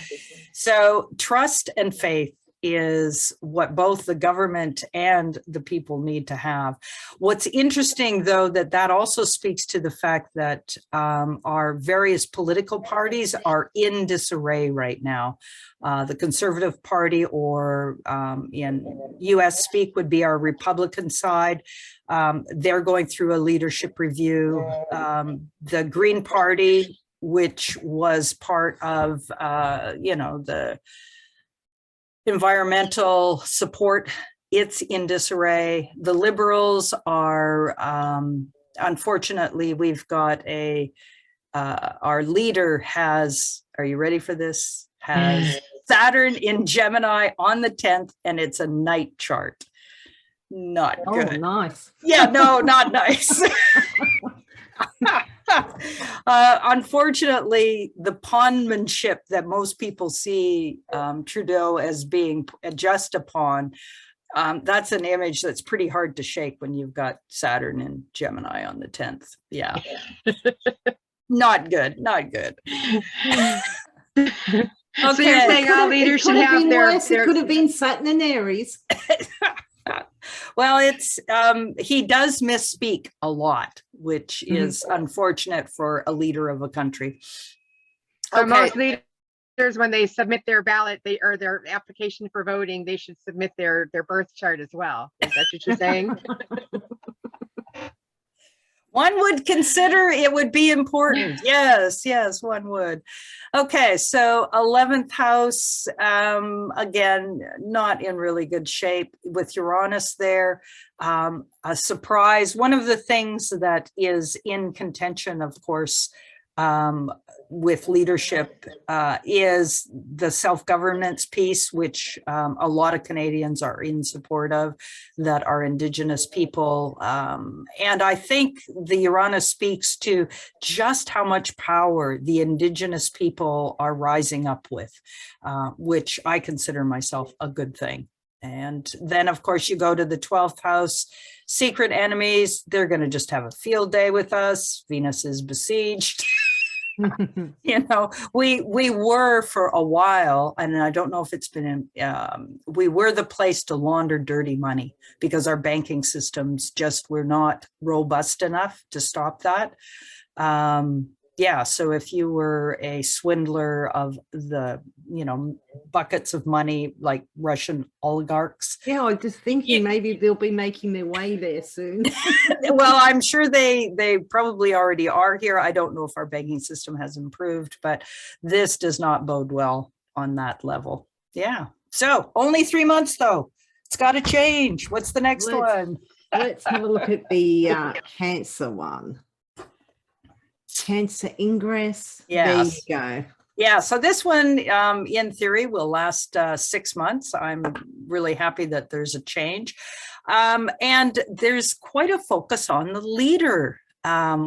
so trust and faith is what both the government and the people need to have. What's interesting, though, that also speaks to the fact that our various political parties are in disarray right now. The Conservative Party, or in US speak would be our Republican side. They're going through a leadership review. The Green Party, which was part of, you know, the environmental support, it's in disarray. The Liberals are, unfortunately, we've got our leader has, are you ready for this? Has Saturn in Gemini on the 10th, and it's a night chart. Not good. Oh, nice. Yeah, no, not nice. Unfortunately, the pawnmanship that most people see Trudeau as being just a pawn, that's an image that's pretty hard to shake when you've got Saturn and Gemini on the 10th. Yeah. Not good, not good. Okay. So you're saying all leaders should have their... It could have been Saturn and Aries. Well, it's he does misspeak a lot, which is unfortunate for a leader of a country. So most leaders, when they submit their ballot, or their application for voting, they should submit their birth chart as well. Is that what you're saying? One would consider it would be important. Yes, yes, one would. Okay, so 11th house, again, not in really good shape with Uranus there. A surprise. One of the things that is in contention, of course, with leadership is the self-governance piece, which a lot of Canadians are in support of, that are Indigenous people. And I think the Uranus speaks to just how much power the Indigenous people are rising up with, which I consider myself a good thing. And then, of course, you go to the 12th house, secret enemies. They're going to just have a field day with us. Venus is besieged. You know, we were for a while, and I don't know if it's been we were the place to launder dirty money because our banking systems just were not robust enough to stop that. Yeah, so if you were a swindler of the, you know, buckets of money like Russian oligarchs. Yeah, I was just thinking maybe they'll be making their way there soon. Well, I'm sure they probably already are here. I don't know if our banking system has improved, but this does not bode well on that level. Yeah. So only 3 months though. It's got to change. What's the next one? Let's have a look at the Cancer one. Cancer Ingress. Yes. There you go. Yeah, so this one, in theory, will last 6 months. I'm really happy that there's a change. And there's quite a focus on the leader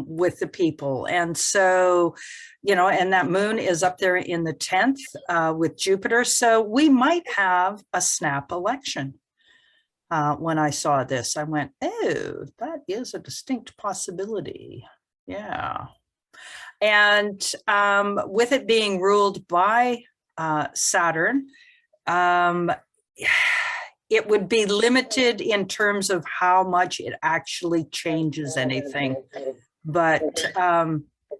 with the people. And so, you know, and that moon is up there in the 10th with Jupiter. So we might have a snap election. When I saw this, I went, oh, that is a distinct possibility. Yeah. And with it being ruled by Saturn, it would be limited in terms of how much it actually changes anything. But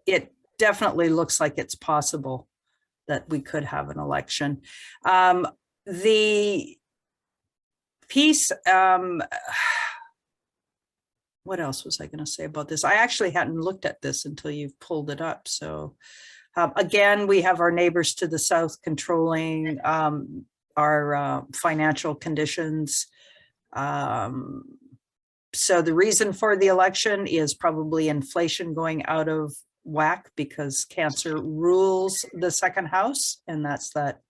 it definitely looks like it's possible that we could have an election. The piece, what else was I going to say about this? I actually hadn't looked at this until you've pulled it up. So again, we have our neighbors to the south controlling our financial conditions. So the reason for the election is probably inflation going out of whack because Cancer rules the second house, and that's that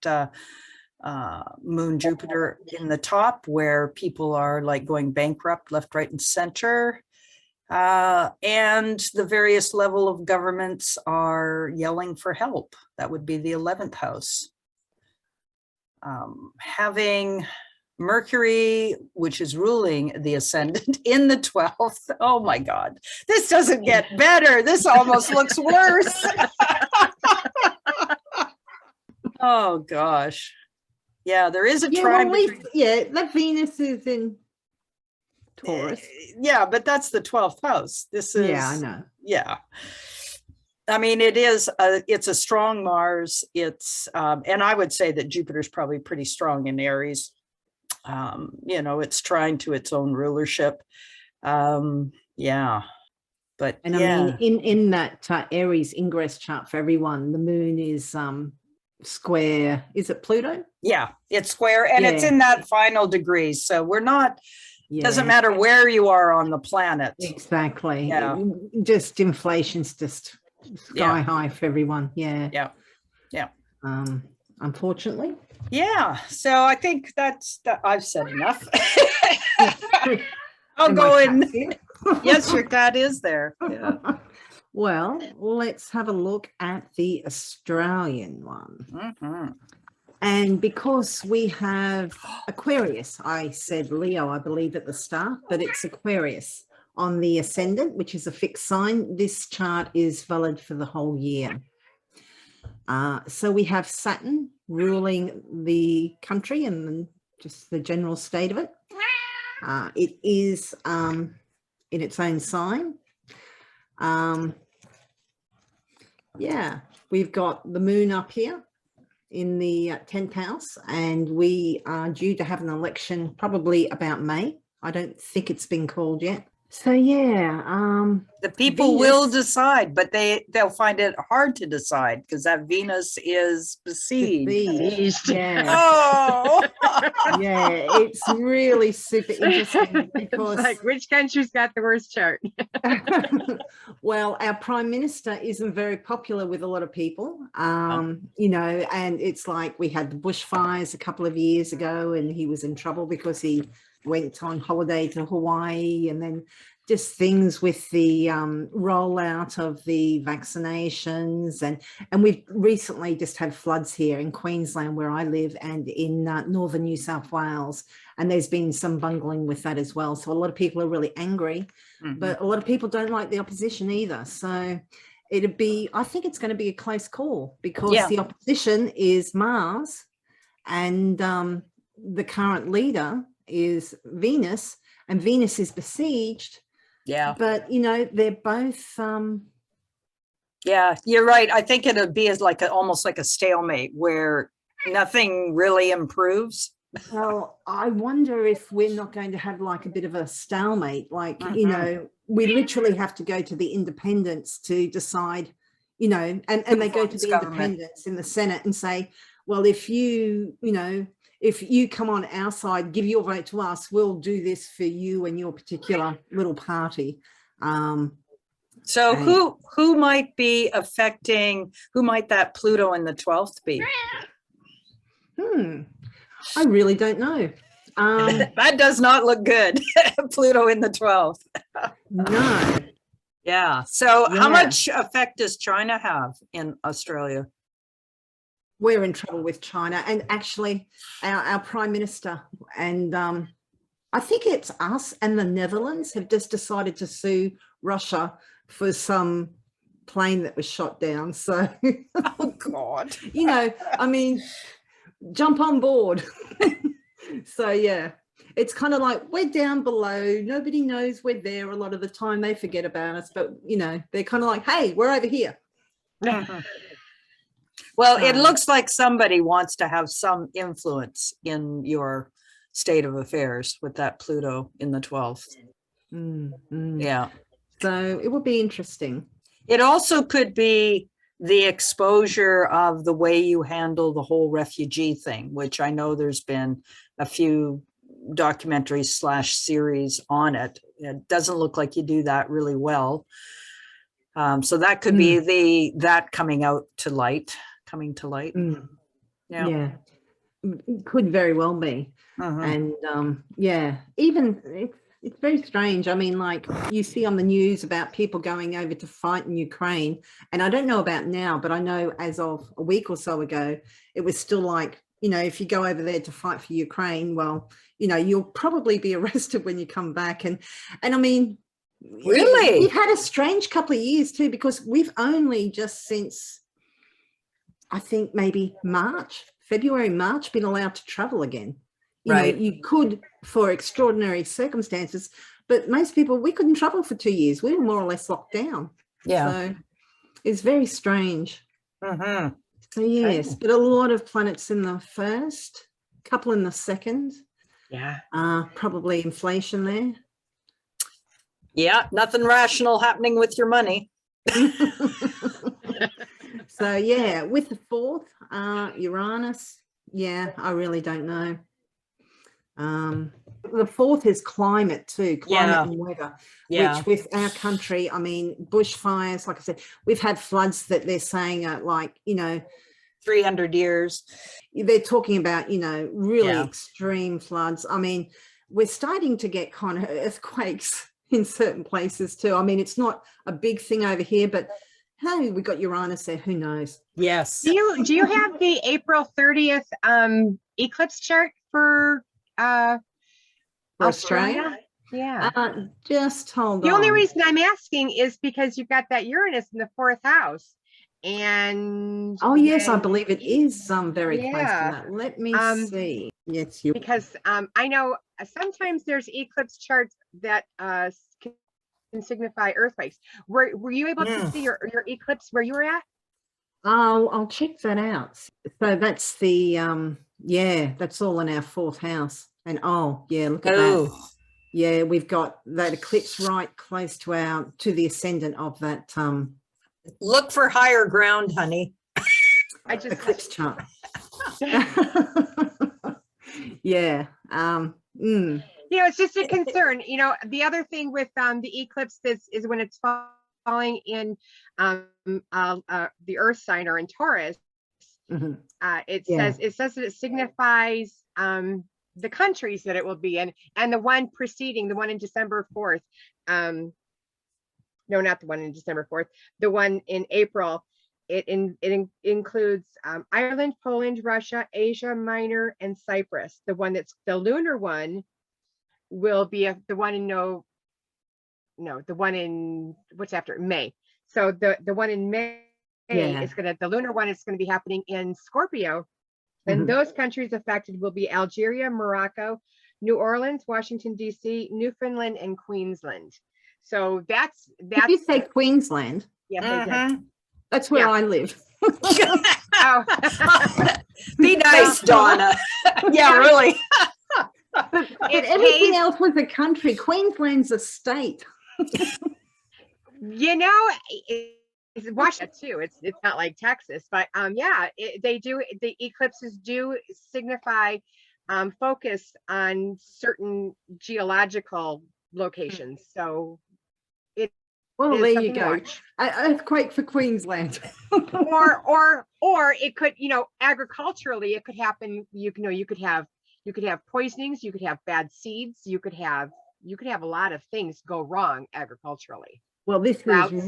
moon Jupiter in the top where people are like going bankrupt left, right, and center. And the various level of governments are yelling for help. That would be the 11th house. Having Mercury, which is ruling the ascendant in the 12th. Oh my God, this doesn't get better. This almost looks worse. Oh gosh. Yeah, there is a trine. Yeah, that Venus is in Taurus. Yeah, but that's the 12th house. This is, yeah, I know. Yeah. I mean, it's a strong Mars. It's, and I would say that Jupiter's probably pretty strong in Aries. You know, it's trying to its own rulership. Yeah. But and yeah. I mean, in that Aries Ingress chart for everyone, the moon is square. Is it Pluto? Yeah, it's square, and it's in that final degree. So we're not, doesn't matter where you are on the planet. Exactly. Yeah. Just inflation's just sky high for everyone. Yeah. Yeah. Yeah. Unfortunately. Yeah. So I think I've said enough. I'll go in. Yes, your cat is there. Yeah. Well, let's have a look at the Australian one. Mm-hmm. And because we have Aquarius, I said Leo, I believe at the start, but it's Aquarius on the ascendant, which is a fixed sign. This chart is valid for the whole year. So we have Saturn ruling the country and just the general state of it. It is in its own sign. Yeah, we've got the moon up here in the 10th house, and we are due to have an election probably about May. I don't think it's been called yet. So yeah, the people will decide, but they'll find it hard to decide because that Venus is besieged. Yeah. Oh, yeah, it's really super interesting because it's like, which country's got the worst chart? well, our prime minister isn't very popular with a lot of people, you know, and it's like we had the bushfires a couple of years ago and he was in trouble because he went on holiday to Hawaii, and then just things with the rollout of the vaccinations, and we've recently just had floods here in Queensland where I live and in northern New South Wales, and there's been some bungling with that as well. So a lot of people are really angry, but a lot of people don't like the opposition either. So it'd be, I think it's going to be a close call because the opposition is Mars, and the current leader is Venus, and Venus is besieged. Yeah, but you know, they're both yeah, you're right. I think it'll be as like almost like a stalemate where nothing really improves. Well, I wonder if we're not going to have like a bit of a stalemate, like you know, we literally have to go to the independents to decide, you know, and they go to the independents in the Senate and say, well, if you know, if you come on our side, give your vote to us, we'll do this for you and your particular little party. So Right. who might be affecting, who might that Pluto in the 12th be? I really don't know. That does not look good. Pluto in the 12th. No. Yeah. So how Yeah. much effect does China have in Australia? We're in trouble with China, and actually our prime minister and I think it's us and the Netherlands have just decided to sue Russia for some plane that was shot down. So, Oh God. you know, I mean, jump on board. So yeah, it's kind of like we're down below. Nobody knows we're there a lot of the time. They forget about us, but you know, they're kind of like, hey, we're over here. Well, it So- looks like somebody wants to have some influence in your state of affairs with that Pluto in the 12th. Yeah. So it would be interesting. It also could be the exposure of the way you handle the whole refugee thing, which I know there's been a few documentaries / series on it. It doesn't look like you do that really well. So that could be that coming to light. Yeah, it could very well be. And yeah, even it's very strange. I mean, like you see on the news about people going over to fight in Ukraine, and I don't know about now, but I know as of a week or so ago, it was still like, you know, if you go over there to fight for Ukraine, well, you know, you'll probably be arrested when you come back. And I mean, Really? we've had a strange couple of years too, because we've only just since I think maybe February, March, been allowed to travel again. You Right. know, you could for extraordinary circumstances, but most people, we couldn't travel for 2 years. We were more or less locked down. Yeah. So it's very strange. Mhm. So yes, but a lot of planets in the first, couple in the second, Yeah. probably inflation there. Yeah, nothing rational happening with your money. So yeah, with the fourth, Uranus, yeah, I really don't know. The fourth is climate too, Yeah. and weather, Yeah. which with our country, I mean, bushfires, like I said, we've had floods that they're saying are like, you know, 300 years. they're talking about, you know, really Yeah. extreme floods. I mean, we're starting to get kind of earthquakes in certain places too. I mean, it's not a big thing over here, but hey, we got Uranus there, who knows? Yes. Do you have the April 30th eclipse chart for Australia? Yeah. Just hold The on. only reason I'm asking is because you've got that Uranus in the 4th house. And oh yes, I when- believe it is very close to Yeah. that. Let me see. Yes, you because I know sometimes there's eclipse charts that can signify earthquakes. Were you able to see your eclipse where you were at? I'll check that out. So that's the yeah, that's all in our 4th house. And oh yeah, look at that. Yeah, we've got that eclipse right close to the ascendant of that Look for higher ground, honey. I just eclipse chart. Yeah. You know, it's just a concern. You know, the other thing with the eclipse is when it's falling in the Earth sign or in Taurus. It says that it signifies the countries that it will be in, and the one preceding, the one in December 4th. No, not the one in December 4th. The one in April. It includes Ireland, Poland, Russia, Asia Minor, and Cyprus. The one that's the lunar one will be the one in the one in what's after May. So the one in May is the lunar one is going to be happening in Scorpio. And those countries affected will be Algeria, Morocco, New Orleans, Washington, D.C., Newfoundland, and Queensland. So that's Did you say Queensland? Yes, I did. That's where I live. Oh. Be nice, Donna. Yeah, really. Everything else was a country. Queensland's a state. You know, it's Washington too. It's not like Texas, but yeah, they do. The eclipses do signify focus on certain geological locations. So Well, It is there you something to go. watch. Earthquake for Queensland. Or it could, agriculturally, it could happen. You could have poisonings, you could have bad seeds, you could have a lot of things go wrong agriculturally. Well, this Droughts. is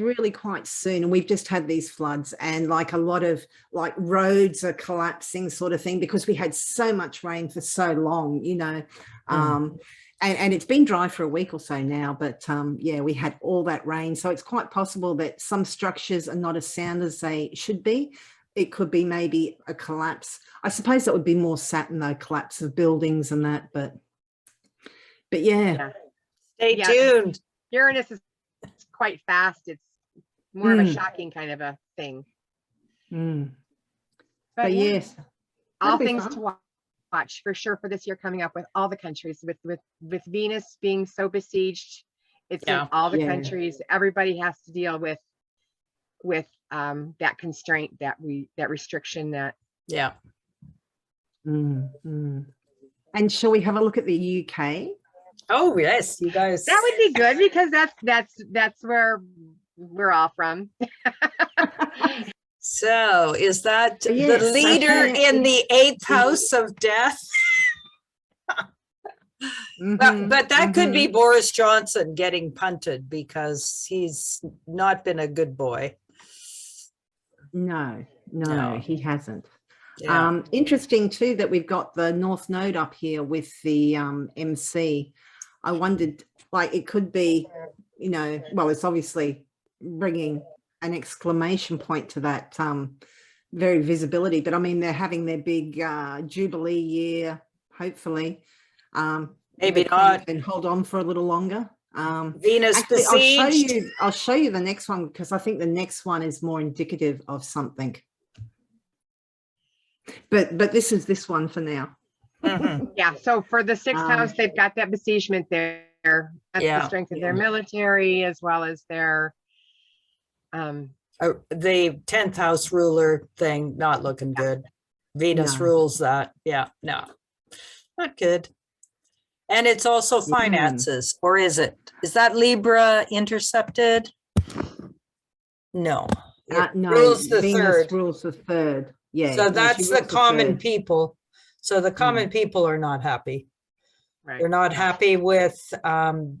really quite soon, and we've just had these floods, and like a lot of like roads are collapsing, sort of thing, because we had so much rain for so long, and it's been dry for a week or so now, but yeah, we had all that rain, so it's quite possible that some structures are not as sound as they should be. It could be maybe a collapse. I suppose that would be more Saturn, though, collapse of buildings and that, but yeah. Stay tuned. Uranus is quite fast. It's more of a shocking kind of a thing. But yeah, yes, all things to watch for sure for this year coming up with all the countries, with Venus being so besieged. It's in all the countries. Everybody has to deal with that constraint, that restriction, that And shall we have a look at the UK? Oh yes, you guys. That would be good, because that's where we're all from. So is that Yes, the leader in the 8th house of death? But that could be Boris Johnson getting punted because he's not been a good boy. No, he hasn't. Yeah. Interesting too that we've got the North Node up here with the MC. I wondered, like, it could be, well, it's obviously bringing an exclamation point to that very visibility, but I mean, they're having their big Jubilee year, hopefully. Maybe not. And hold on for a little longer. Venus Actually, besieged. I'll show you the next one, because I think the next one is more indicative of something. But this is this one for now. Yeah, so for the 6th house, they've got that besiegement there. That's the strength of their military, as well as their The 10th house ruler thing, not looking good. Venus rules that. Yeah, no, not good. And it's also finances, or is it? Is that Libra intercepted? No. No, rules the Venus third. rules the third. Yeah. So no, that's she the rules common third. people. So the common people are not happy. right. They're not happy with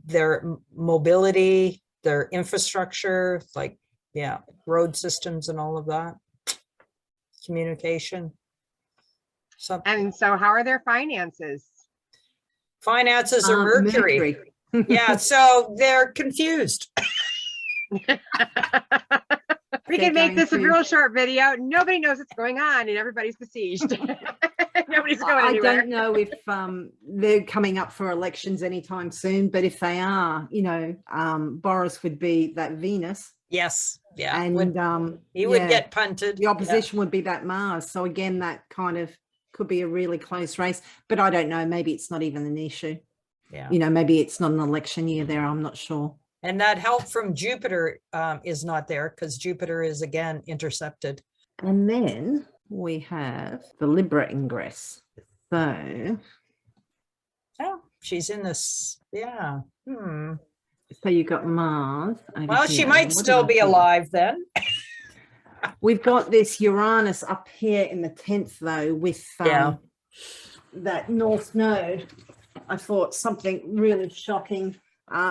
their mobility, their infrastructure, like, road systems and all of that. Communication. And so how are their finances? Finances are Mercury. Yeah, so they're confused. We can make this a real short video. Nobody knows what's going on and everybody's besieged. Nobody's going anywhere. I don't know if they're coming up for elections anytime soon, but if they are, Boris would be that Venus. Yes. Yeah. And he would get punted. The opposition would be that Mars. So again, that kind of could be a really close race, but I don't know. Maybe it's not even an issue. Yeah. Maybe it's not an election year there. I'm not sure. And that help from Jupiter is not there because Jupiter is again intercepted. And then we have the Libra Ingress. So she's in this. Yeah. So you got Mars. Well, she might still be alive then. We've got this Uranus up here in the 10th, though, with that North Node. I thought something really shocking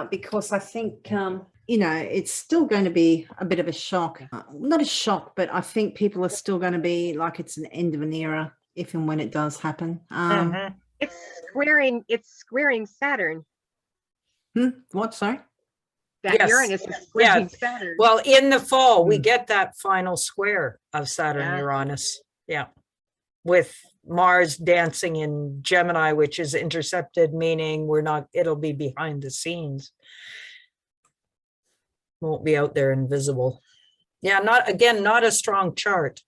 because I think, it's still going to be a bit of a shock. Not a shock, but I think people are still going to be like it's an end of an era if and when it does happen. It's squaring Saturn. What, sorry? That Uranus is squaring Saturn. Well, in the fall, we get that final square of Saturn Uranus. Yeah. With Mars dancing in Gemini, which is intercepted, meaning it'll be behind the scenes. Won't be out there invisible. Yeah, not a strong chart.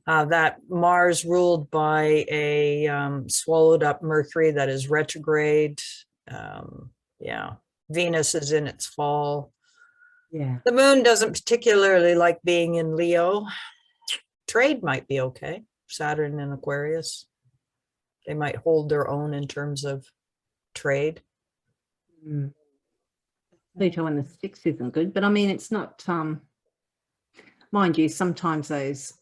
That Mars ruled by a swallowed up Mercury that is retrograde. Venus is in its fall. Yeah. The moon doesn't particularly like being in Leo. Trade might be okay. Saturn in Aquarius. They might hold their own in terms of trade. Pluto in the 6 isn't good, but I mean, it's not, mind you, sometimes those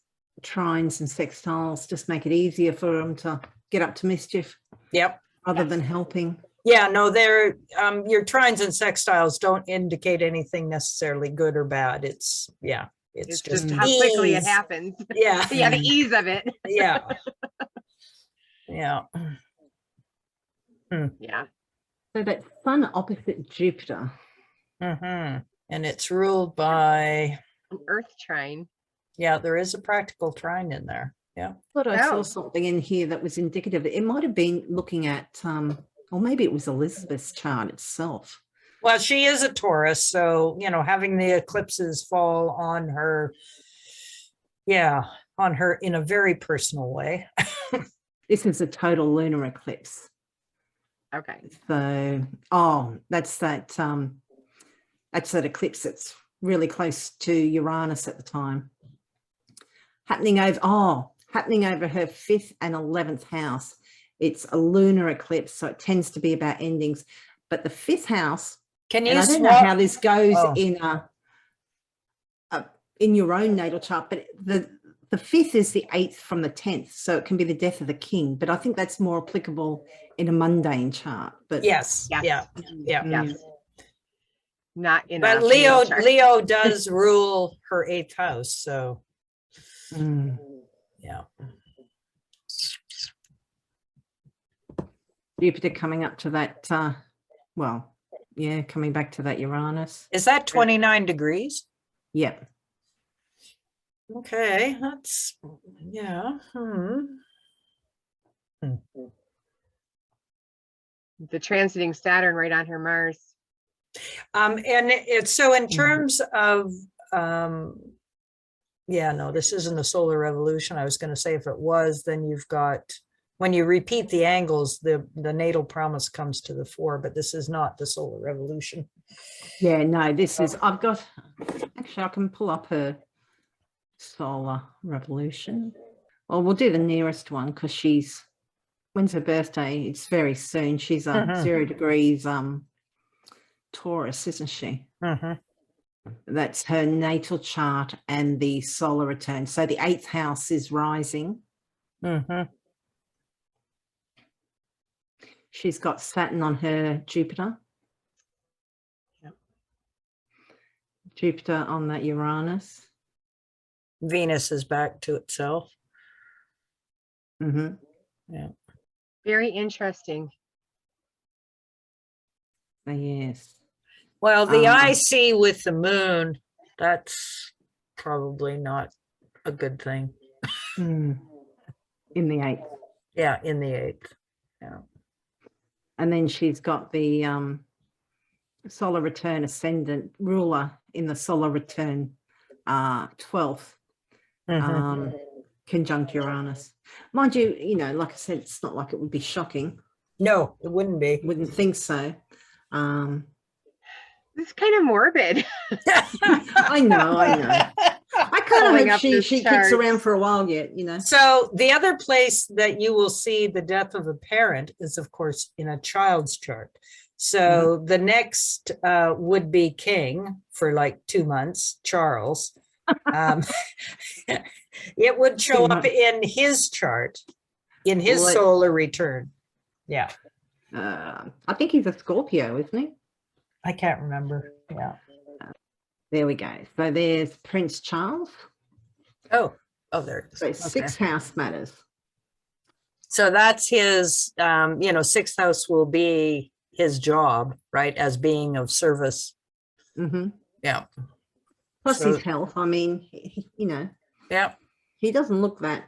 trines and sextiles just make it easier for them to get up to mischief Yep. rather than helping. Yeah, no, they're your trines and sextiles don't indicate anything necessarily good or bad. It's It's just just how quickly it ease. happens. Yeah. Yeah, the ease of it. Yeah. Yeah. Yeah. So that Sun opposite Jupiter. And it's ruled by, An Earth trine. yeah, there is a practical trine in there. Yeah. Thought I saw Oh. something in here that was indicative. It might have been looking at, or maybe it was Elizabeth's chart itself. Well, she is a Taurus, so, you know, having the eclipses fall on her, on her in a very personal way. This is a total lunar eclipse. Okay. So, that's that eclipse that's really close to Uranus at the time. Happening over her 5th and 11th house. It's a lunar eclipse, so it tends to be about endings. But the 5th house, Can and you I don't know swap? how this goes Oh. in your own natal chart, but the 5th is the 8th from the 10th, so it can be the death of the king. But I think that's more applicable in a mundane chart. But Yes. Yes. Yeah. Yeah. Yes. Not in But a natal chart. Leo does rule her 8th house, so yeah. Jupiter coming up to that, coming back to that Uranus. Is that 29 degrees? Yep. Okay, that's The transiting Saturn right on her Mars. and it's so in terms of no, this isn't a solar revolution. I was going to say if it was, then you've got, when you repeat the angles, the natal promise comes to the fore, but this is not the solar revolution. Yeah, no, this is, actually I can pull up her solar revolution. Well, we'll do the nearest one because when's her birthday? It's very soon. She's 0 degrees Taurus, isn't she? That's her natal chart and the solar return. So the 8th house is rising. She's got Saturn on her Jupiter. Yep. Jupiter on that Uranus. Venus is back to itself. Yeah. Very interesting. Yes. Well, the IC with the moon, that's probably not a good thing. In the 8th. Yeah, in the 8th. Yeah. And then she's got the solar return ascendant ruler in the solar return 12th conjunct Uranus. Mind you, like I said, it's not like it would be shocking. No, it wouldn't be. Wouldn't think so. It's kind of morbid. I know. I kind Pulling of up hope this she chart. kicks around for a while yet, So the other place that you will see the death of a parent is, of course, in a child's chart. So the next would be king for like 2 months, Charles. It would show up in his chart, in his solar return. Yeah. I think he's a Scorpio, isn't he? I can't remember. Yeah. There we go. So there's Prince Charles. Oh, there it is. So 6th house matters. So that's his, 6th house will be his job, right? As being of service. Yeah. Plus his health. I mean, Yeah. he doesn't look that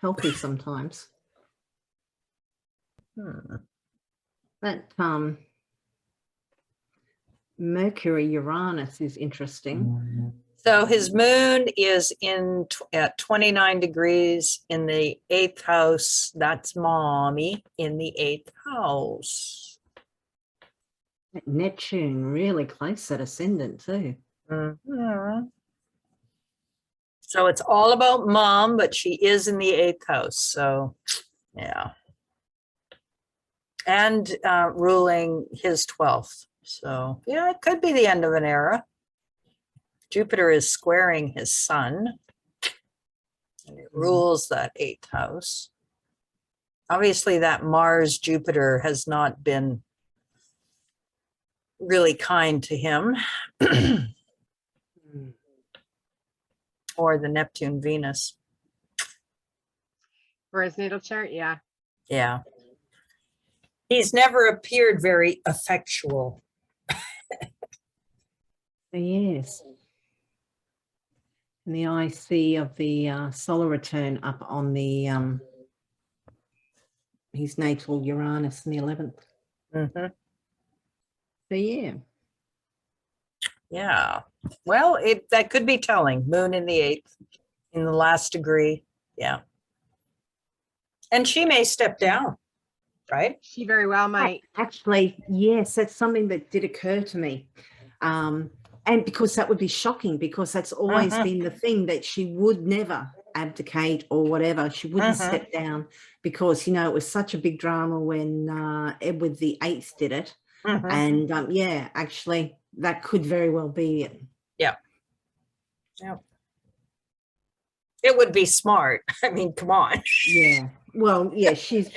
healthy sometimes. That Mercury Uranus is interesting. So his moon is at 29 degrees in the 8th house. That's mommy in the 8th house. Neptune really close at ascendant too. So it's all about mom, but she is in the 8th house. So yeah. And ruling his 12th. So yeah, it could be the end of an era. Jupiter is squaring his sun, and it rules that 8th house. Obviously, that Mars-Jupiter has not been really kind to him, or the Neptune-Venus. For his natal chart, yeah. Yeah. He's never appeared very effectual. Yes. And the IC of the solar return up on the his natal Uranus in the 11th. Mm-hmm. So yeah. Yeah. Well, that could be telling. Moon in the 8th, in the last degree. Yeah. And she may step down, right? She very well might. Actually, yes, that's something that did occur to me. And because that would be shocking, because that's always been the thing, that she would never abdicate or whatever. She wouldn't step down, because, you know, it was such a big drama when Edward the 8th did it. And yeah, actually, that could very well be it. Yeah. Yeah. It would be smart. I mean, come on. Yeah. Well, yeah, she's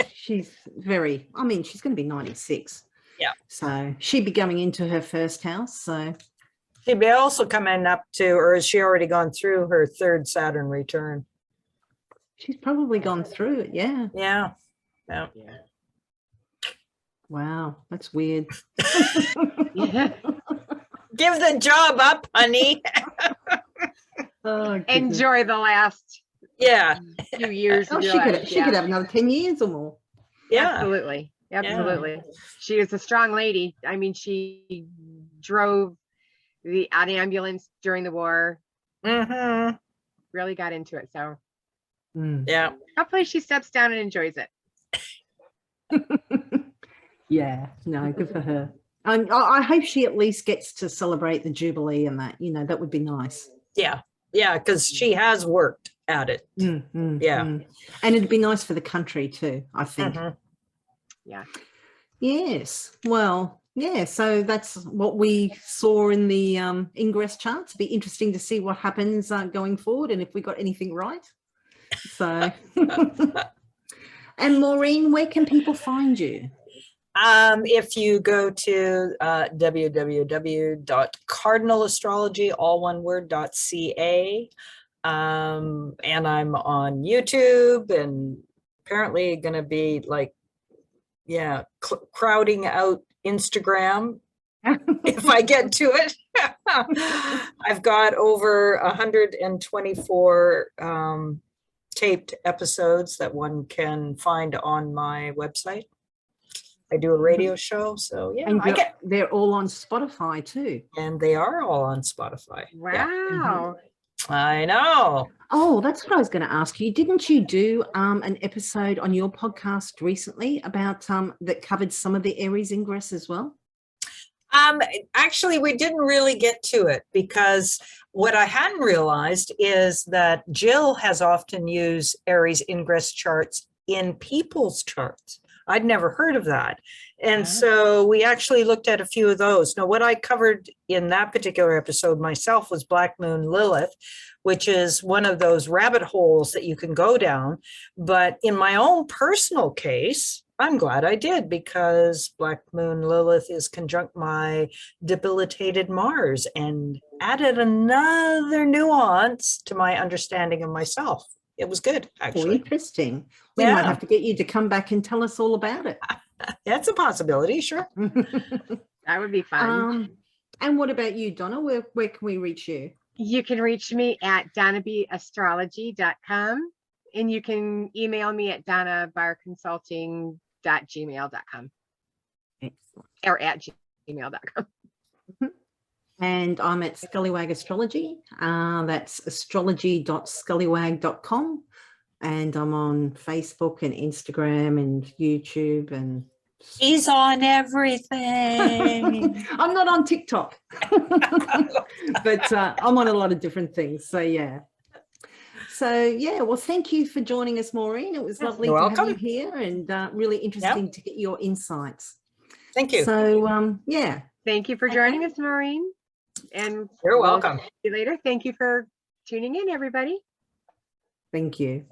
very, I mean, she's going to be 96. Yeah. So she'd be going into her first house. So She'd be also coming up to, or has she already gone through her 3rd Saturn return? she's probably gone through it. Yeah. Yeah. Yeah. Wow. That's weird. Yeah. Give the job up, honey. Oh, goodness. Enjoy the last Yeah. few years Oh, of she your could, life. she could have another 10 years or more. Yeah. Absolutely. Absolutely. She is a strong lady. I mean, she drove the ambulance during the war, Mm-hmm. really got into it. So Yeah. hopefully she steps down and enjoys it. Yeah, no, good for her. I hope she at least gets to celebrate the Jubilee and that, you know, that would be nice. Yeah. Yeah. Because she has worked at it. Yeah. And it'd be nice for the country too, I think. Yeah. Yes. Well, yeah, so that's what we saw in the Ingress charts. It'd be interesting to see what happens going forward and if we got anything right. So, and Maureen, where can people find you? If you go to www.cardinalastrology, all one word.ca, and I'm on YouTube, and apparently going to be like, yeah, crowding out Instagram if I get to it. I've got over 124 taped episodes that one can find on my website. I do a radio show, so yeah, And they're all on Spotify too. and they are all on Spotify. Yeah, Wow. I know. Oh, that's what I was going to ask you. Didn't you do an episode on your podcast recently about that covered some of the Aries Ingress as well? Actually, we didn't really get to it because what I hadn't realized is that Jill has often used Aries Ingress charts in people's charts. I'd never heard of that. And so we actually looked at a few of those. Now, what I covered in that particular episode myself was Black Moon Lilith, which is one of those rabbit holes that you can go down. But in my own personal case, I'm glad I did, because Black Moon Lilith is conjunct my debilitated Mars and added another nuance to my understanding of myself. It was good, actually. Interesting. We might have to get you to come back and tell us all about it. That's a possibility, sure. That would be fun. And what about you, Donna? Where can we reach you? You can reach me at donnabastrology.com, and you can email me at donnabarconsulting.gmail.com or at gmail.com. And I'm at Scullywag Astrology. That's astrology.scullywag.com. And I'm on Facebook and Instagram and YouTube. And He's on everything. I'm not on TikTok, but I'm on a lot of different things. So, yeah. So, yeah, well, thank you for joining us, Maureen. It was lovely to have you here, and really interesting to get your insights. Thank you. So, yeah. Thank you for joining us, Maureen. And You're we'll welcome. see you later. Thank you for tuning in, everybody. Thank you.